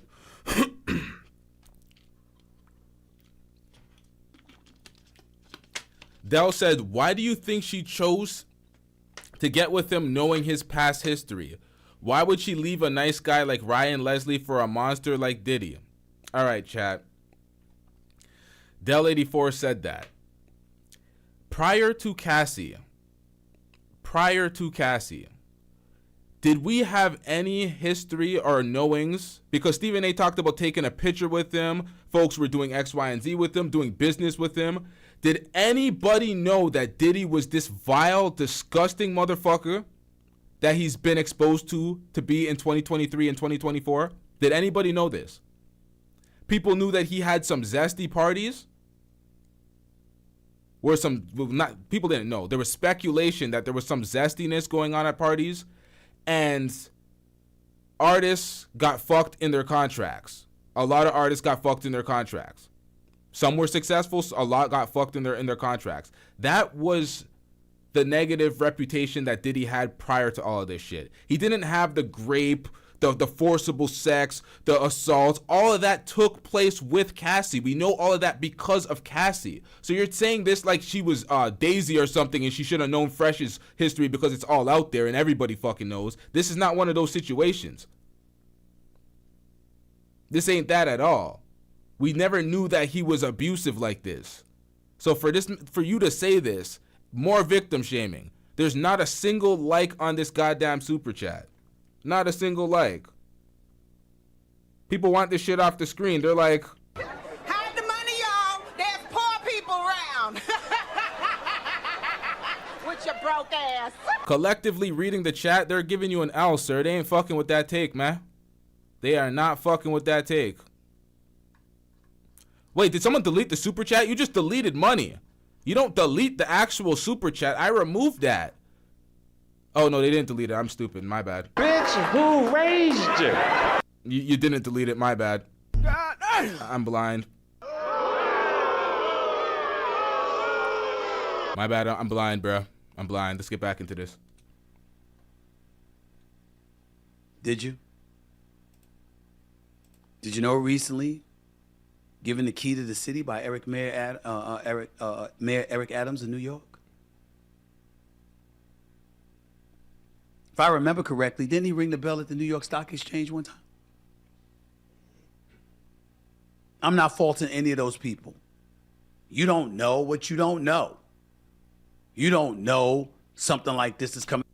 Dell said, why do you think she chose to get with him knowing his past history? Why would she leave a nice guy like Ryan Leslie for a monster like Diddy? All right, chat. Dell84 said that. Prior to Cassie, did we have any history or knowings? Because Stephen A talked about taking a picture with him. Folks were doing X, Y, and Z with him, doing business with him. Did anybody know that Diddy was this vile, disgusting motherfucker that he's been exposed to be in 2023 and 2024? Did anybody know this? People knew that he had some zesty parties. People didn't know. There was speculation that there was some zestiness going on at parties, and artists got fucked in their contracts. A lot of artists got fucked in their contracts. Some were successful. A lot got fucked in their contracts. That was the negative reputation that Diddy had prior to all of this shit. He didn't have the grape, the forcible sex, the assaults. All of that took place with Cassie. We know all of that because of Cassie. So you're saying this like she was Daisy or something and she should have known Fresh's history because it's all out there and everybody fucking knows. This is not one of those situations. This ain't that at all. We never knew that he was abusive like this. So for you to say this, more victim shaming. There's not a single like on this goddamn super chat. Not a single like. People want this shit off the screen. They're like, hide the money, y'all. There's poor people around. With your broke ass. collectively reading the chat, they're giving you an L, sir. They ain't fucking with that take, man. They are not fucking with that take. Wait, did someone delete the super chat? You just deleted money. You don't delete the actual super chat. I removed that. Oh, no, they didn't delete it. I'm stupid. My bad. Bitch, who raised you? You didn't delete it. My bad. I'm blind. My bad. I'm blind, bro. I'm blind. Let's get back into this. Did you? Did you know recently, Given the Key to the City by Mayor Eric Adams in New York? If I remember correctly, didn't he ring the bell at the New York Stock Exchange one time? I'm not faulting any of those people. You don't know what you don't know. You don't know something like this is coming.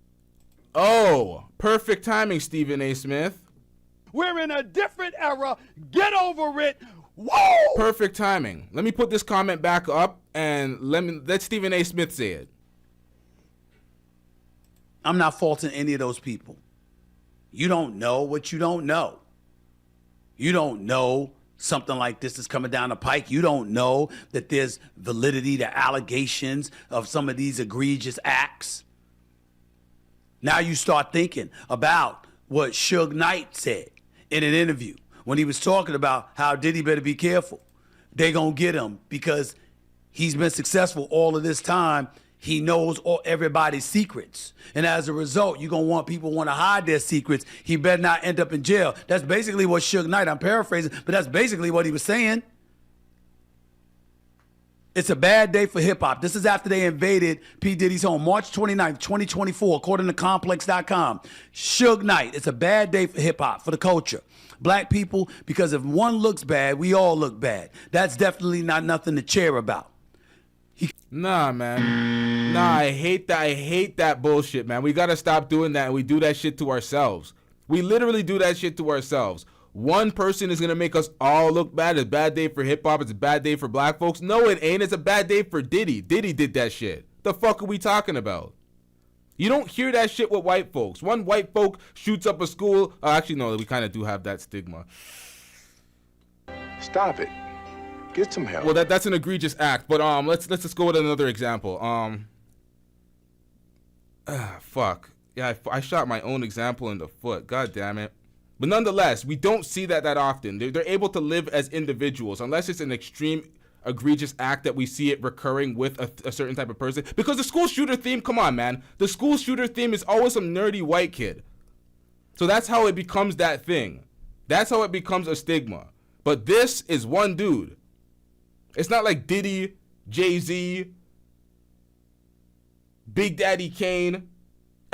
Oh, perfect timing, Stephen A. Smith. We're in a different era. Get over it. Whoa! Perfect timing. Let me put this comment back up and let Stephen A. Smith say it. I'm not faulting any of those people. You don't know what you don't know. You don't know something like this is coming down the pike. You don't know that there's validity to allegations of some of these egregious acts. Now you start thinking about what Suge Knight said in an interview when he was talking about how Diddy better be careful. They gonna get him because he's been successful all of this time. He knows everybody's secrets. And as a result, you're going to want people want to hide their secrets. He better not end up in jail. That's basically what Suge Knight, I'm paraphrasing, but that's basically what he was saying. It's a bad day for hip-hop. This is after they invaded P. Diddy's home, March 29th, 2024, according to Complex.com. Suge Knight, it's a bad day for hip-hop, for the culture. Black people, because if one looks bad, we all look bad. That's definitely not nothing to cheer about. Nah, man. Nah, I hate that. I hate that bullshit, man. We gotta stop doing that, and we do that shit to ourselves. We literally do that shit to ourselves. One person is gonna make us all look bad. It's a bad day for hip hop. It's a bad day for black folks. No, it ain't. It's a bad day for Diddy. Diddy did that shit. The fuck are we talking about? You don't hear that shit with white folks. One white folk shoots up a school. Actually, no, we kind of do have that stigma. Stop it. Get some help. Well, that's an egregious act, but let's just go with another example. Fuck. Yeah, I shot my own example in the foot. God damn it. But nonetheless, we don't see that often. They're able to live as individuals, unless it's an extreme, egregious act that we see it recurring with a certain type of person. Because the school shooter theme, come on, man. The school shooter theme is always some nerdy white kid. So that's how it becomes that thing. That's how it becomes a stigma. But this is one dude. It's not like Diddy, Jay-Z, Big Daddy Kane,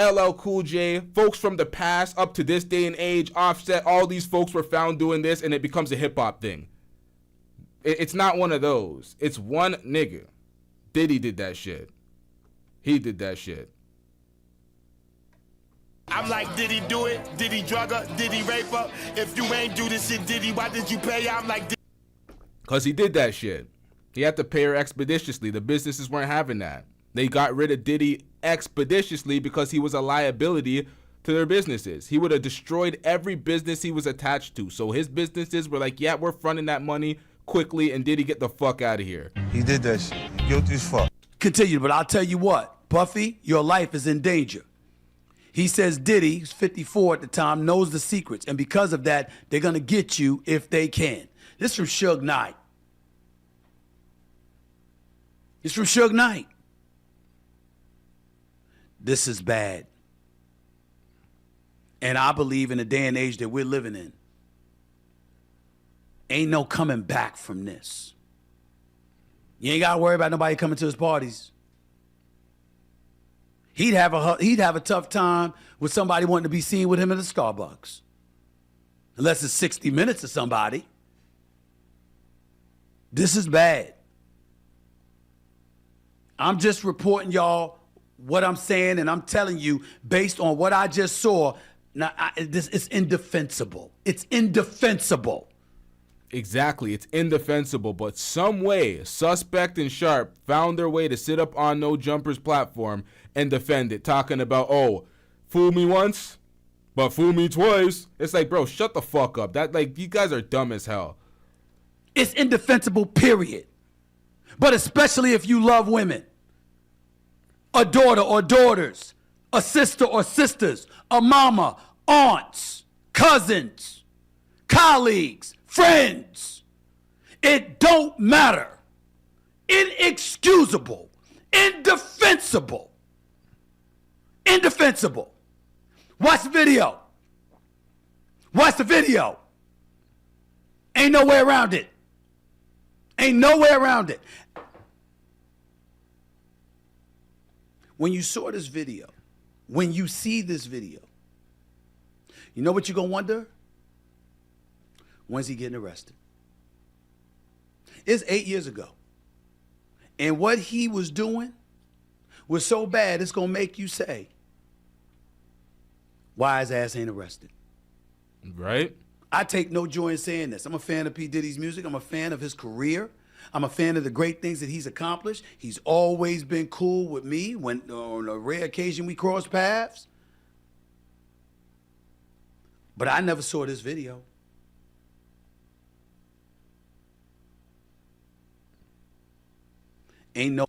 LL Cool J, folks from the past up to this day and age, Offset, all these folks were found doing this and it becomes a hip-hop thing. It's not one of those. It's one nigga. Diddy did that shit. He did that shit. I'm like, did he do it? Did he drug her? Did he rape her? If you ain't do this shit, Diddy, why did you pay her? I'm like, Because he did that shit. He had to pay her expeditiously. The businesses weren't having that. They got rid of Diddy expeditiously because he was a liability to their businesses. He would have destroyed every business he was attached to. So his businesses were like, yeah, we're fronting that money quickly, and Diddy, get the fuck out of here. He did that shit. Guilty as fuck. Continue, but I'll tell you what, Puffy, your life is in danger. He says Diddy, who's 54 at the time, knows the secrets, and because of that, they're going to get you if they can. This is from Suge Knight. It's from Suge Knight. This is bad. And I believe in the day and age that we're living in, ain't no coming back from this. You ain't got to worry about nobody coming to his parties. He'd have a tough time with somebody wanting to be seen with him at a Starbucks. Unless it's 60 Minutes or somebody. This is bad. I'm just reporting y'all what I'm saying, and I'm telling you based on what I just saw. Now, it's indefensible. It's indefensible. Exactly, it's indefensible, but some way, Suspect and Sharp found their way to sit up on No Jumper's platform and defend it, talking about, oh, fool me once, but fool me twice. It's like, bro, shut the fuck up. You guys are dumb as hell. It's indefensible, period. But especially if you love women, a daughter or daughters, a sister or sisters, a mama, aunts, cousins, colleagues, friends. It don't matter. Inexcusable. Indefensible. Indefensible. Watch the video. Watch the video. Ain't no way around it. Ain't no way around it. When you saw this video, when you see this video, you know what you're going to wonder? When's he getting arrested? It's 8 years ago. And what he was doing was so bad, it's going to make you say, why his ass ain't arrested? Right? I take no joy in saying this. I'm a fan of P. Diddy's music. I'm a fan of his career. I'm a fan of the great things that he's accomplished. He's always been cool with me when on a rare occasion we cross paths. But I never saw this video. Ain't no.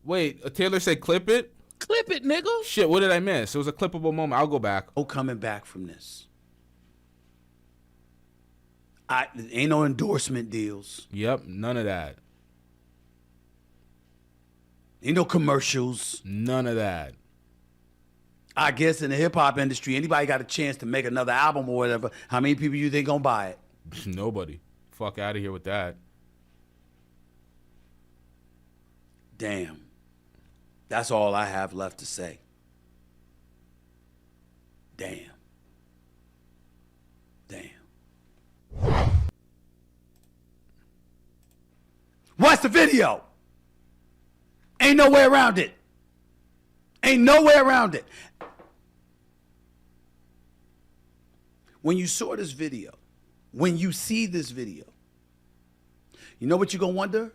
Wait, Taylor said clip it? Clip it, nigga. Shit, what did I miss? It was a clippable moment. I'll go back. No coming back from this. Ain't no endorsement deals. Yep, none of that. Ain't no commercials. None of that. I guess in the hip hop industry, anybody got a chance to make another album or whatever, how many people you think gonna buy it? Nobody. Fuck out of here with that. Damn. That's all I have left to say. Damn. Damn. Watch the video. Ain't no way around it. Ain't no way around it. When you saw this video, when you see this video, you know what you're going to wonder?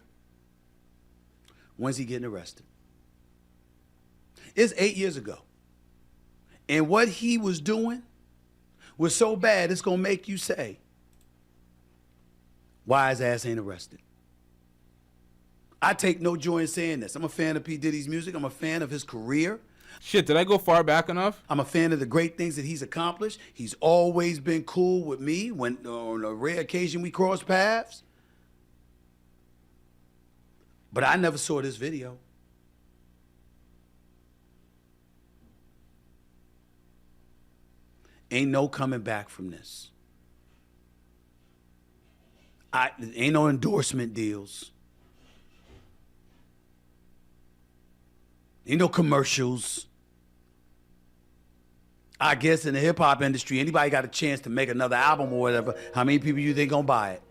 When's he getting arrested? It's 8 years ago. And what he was doing was so bad, it's going to make you say, why his ass ain't arrested? I take no joy in saying this. I'm a fan of P. Diddy's music. I'm a fan of his career. Shit, did I go far back enough? I'm a fan of the great things that he's accomplished. He's always been cool with me when on a rare occasion we cross paths. But I never saw this video. Ain't no coming back from this. Ain't no endorsement deals. Ain't no commercials. I guess in the hip hop industry, anybody got a chance to make another album or whatever, how many people you think gonna buy it?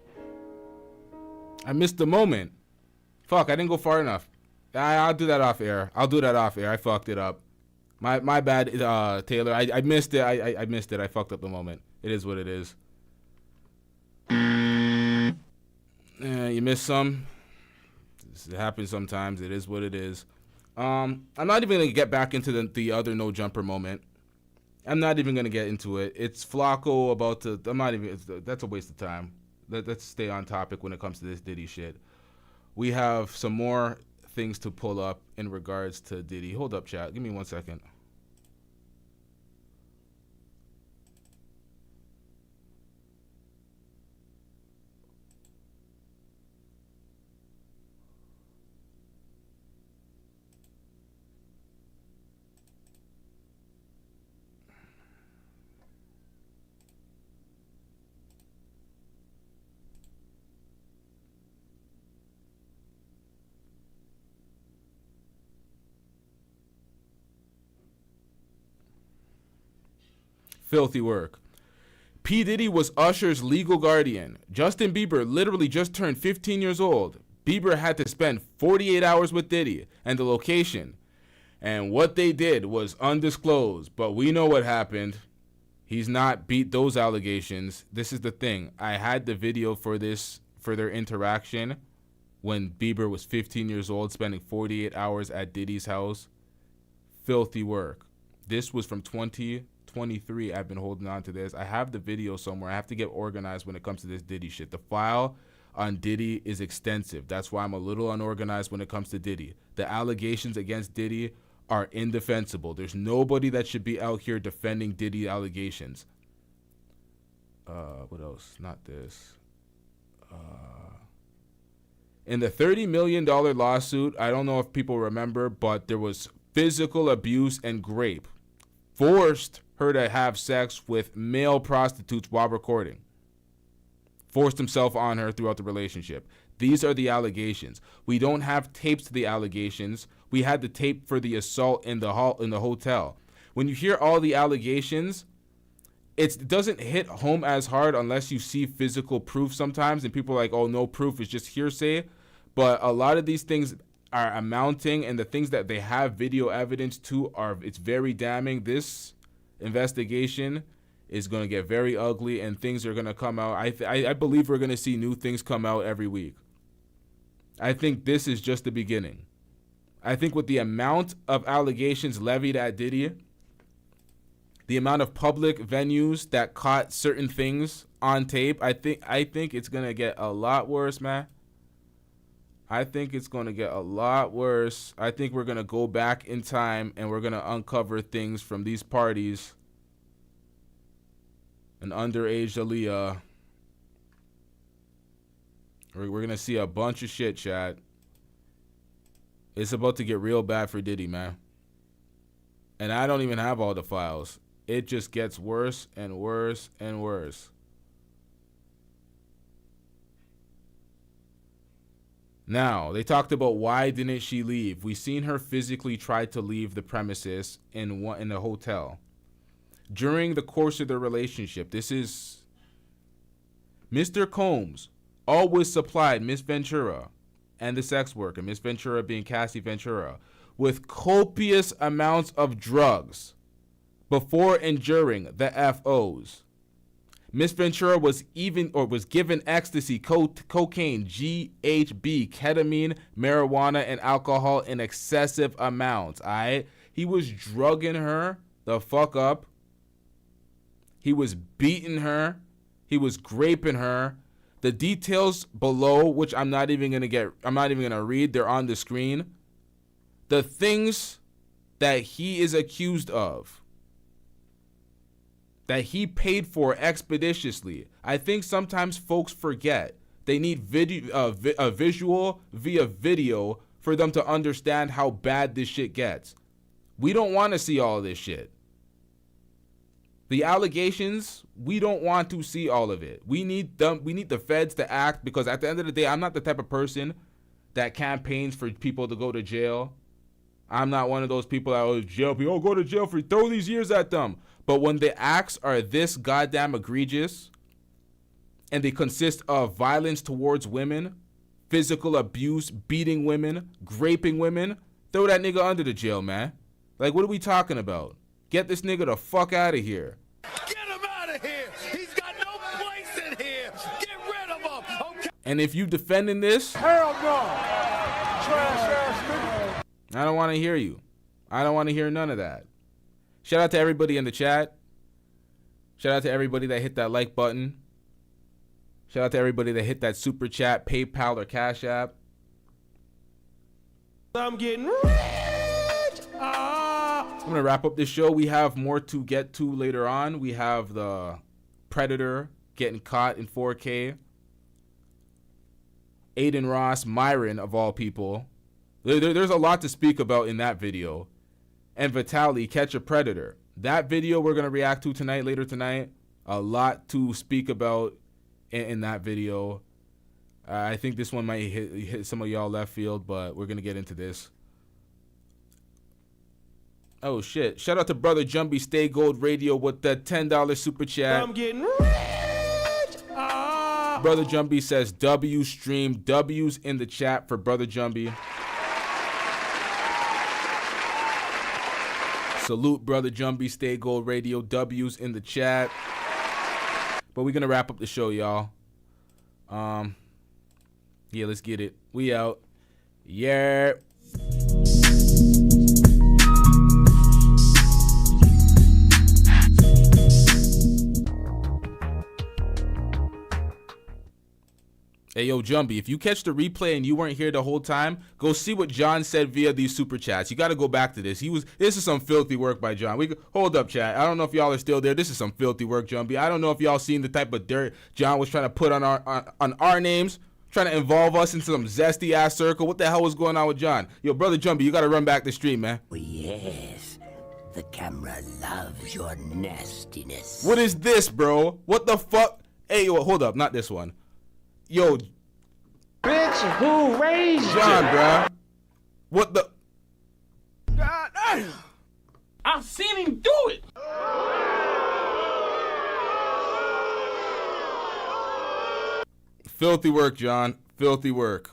I missed the moment. Fuck, I didn't go far enough. I'll do that off air. I fucked it up. My bad, Taylor. I missed it. I missed it. I fucked up the moment. It is what it is. You missed some. It happens sometimes. It is what it is. I'm not even going to get back into the other no jumper moment. I'm not even going to get into it. It's Flacco about to... That's a waste of time. Let's stay on topic when it comes to this Diddy shit. We have some more things to pull up in regards to Diddy. Hold up, chat. Give me 1 second. Filthy work. P. Diddy was Usher's legal guardian. Justin Bieber literally just turned 15 years old. Bieber had to spend 48 hours with Diddy and the location. And what they did was undisclosed, but we know what happened. He's not beat those allegations. This is the thing. I had the video for this, for their interaction when Bieber was 15 years old, spending 48 hours at Diddy's house. Filthy work. This was from 2023. I've been holding on to this. I have the video somewhere. I have to get organized when it comes to this Diddy shit. The file on Diddy is extensive. That's why I'm a little unorganized when it comes to Diddy. The allegations against Diddy are indefensible. There's nobody that should be out here defending Diddy allegations. What else? Not this. In the $30 million lawsuit, I don't know if people remember, but there was physical abuse and rape. Forced her to have sex with male prostitutes while recording. Forced himself on her throughout the relationship. These are the allegations. We don't have tapes to the allegations. We had the tape for the assault in the hotel. When you hear all the allegations, it doesn't hit home as hard unless you see physical proof sometimes, and people are like, oh, no proof, it's just hearsay. But a lot of these things are amounting, and the things that they have video evidence to it's very damning. This investigation is going to get very ugly, and things are going to come out. I believe we're going to see new things come out every week. I think this is just the beginning. I think with the amount of allegations levied at Diddy, the amount of public venues that caught certain things on tape, I think it's going to get a lot worse, man. I think it's going to get a lot worse. I think we're going to go back in time and we're going to uncover things from these parties. An underage Aaliyah. We're going to see a bunch of shit, chat. It's about to get real bad for Diddy, man. And I don't even have all the files. It just gets worse and worse and worse. Now, they talked about why didn't she leave. We seen her physically try to leave the premises in the hotel. During the course of their relationship, this is Mr. Combs always supplied Miss Ventura and the sex worker, Miss Ventura being Cassie Ventura, with copious amounts of drugs before and during the FOs. Miss Ventura was given ecstasy, cocaine, GHB, ketamine, marijuana, and alcohol in excessive amounts. He was drugging her the fuck up. He was beating her. He was graping her. The details below, which I'm not even gonna read, they're on the screen. The things that he is accused of, that he paid for expeditiously. I think sometimes folks forget they need a visual via video for them to understand how bad this shit gets. We don't want to see all of this shit. The allegations, we don't want to see all of it. We need the feds to act, because at the end of the day, I'm not the type of person that campaigns for people to go to jail. I'm not one of those people that go to jail for throw these years at them. But when the acts are this goddamn egregious and they consist of violence towards women, physical abuse, beating women, graping women, throw that nigga under the jail, man. Like, what are we talking about? Get this nigga the fuck out of here. Get him out of here. He's got no place in here. Get rid of him. Okay. And if you defending this, Hell no. Trash ass nigga. I don't want to hear you. I don't want to hear none of that. Shout out to everybody in the chat. Shout out to everybody that hit that like button. Shout out to everybody that hit that super chat, PayPal, or Cash App. I'm getting rich. I'm going to wrap up this show. We have more to get to later on. We have the Predator getting caught in 4K. Aiden Ross, Myron of all people. There's a lot to speak about in that video. And Vitaly, Catch a Predator. That video we're going to react to later tonight. A lot to speak about in that video. I think this one might hit some of y'all left field, but we're going to get into this. Oh shit! Shout out to brother Jumbie Stay Gold Radio with the $10 super chat. I'm getting rich. Brother Jumbie says W stream. W's in the chat for brother Jumbie. Salute brother Jumbie Stay Gold Radio. W's in the chat. But we're gonna wrap up the show, y'all. Yeah, let's get it. We out. Yeah. Hey, yo, Jumbie, if you catch the replay and you weren't here the whole time, go see what John said via these super chats. You got to go back to this. This is some filthy work by John. Hold up, chat. I don't know if y'all are still there. This is some filthy work, Jumbie. I don't know if y'all seen the type of dirt John was trying to put on our names, trying to involve us into some zesty ass circle. What the hell was going on with John? Yo, brother Jumbie, you got to run back the stream, man. Oh, yes. The camera loves your nastiness. What is this, bro? What the fuck? Hey, yo, hold up. Not this one. Yo, Bitch, who raised John, bruh. What the? God damn. I've seen him do it. Filthy work, John. Filthy work.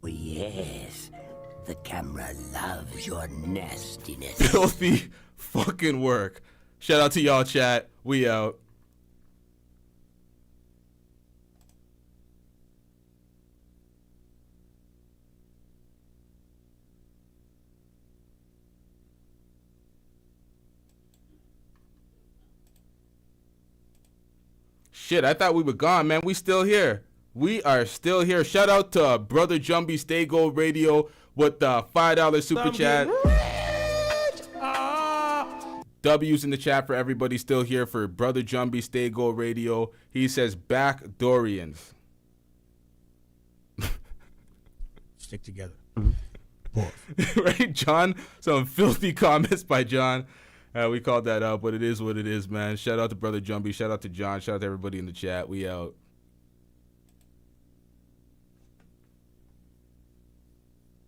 Oh, yes. The camera loves your nastiness. Filthy fucking work. Shout out to y'all, chat. We out. Shit, I thought we were gone, man. We still here. We are still here. Shout out to brother Jumbie Stay Gold Radio with the $5 super chat. W's in the chat for everybody still here for brother Jumbie Stay Gold Radio. He says back Dorians. Stick together. Right, John? Some filthy comments by John. We called that out, but it is what it is, man. Shout out to brother Jumbie. Shout out to John. Shout out to everybody in the chat. We out.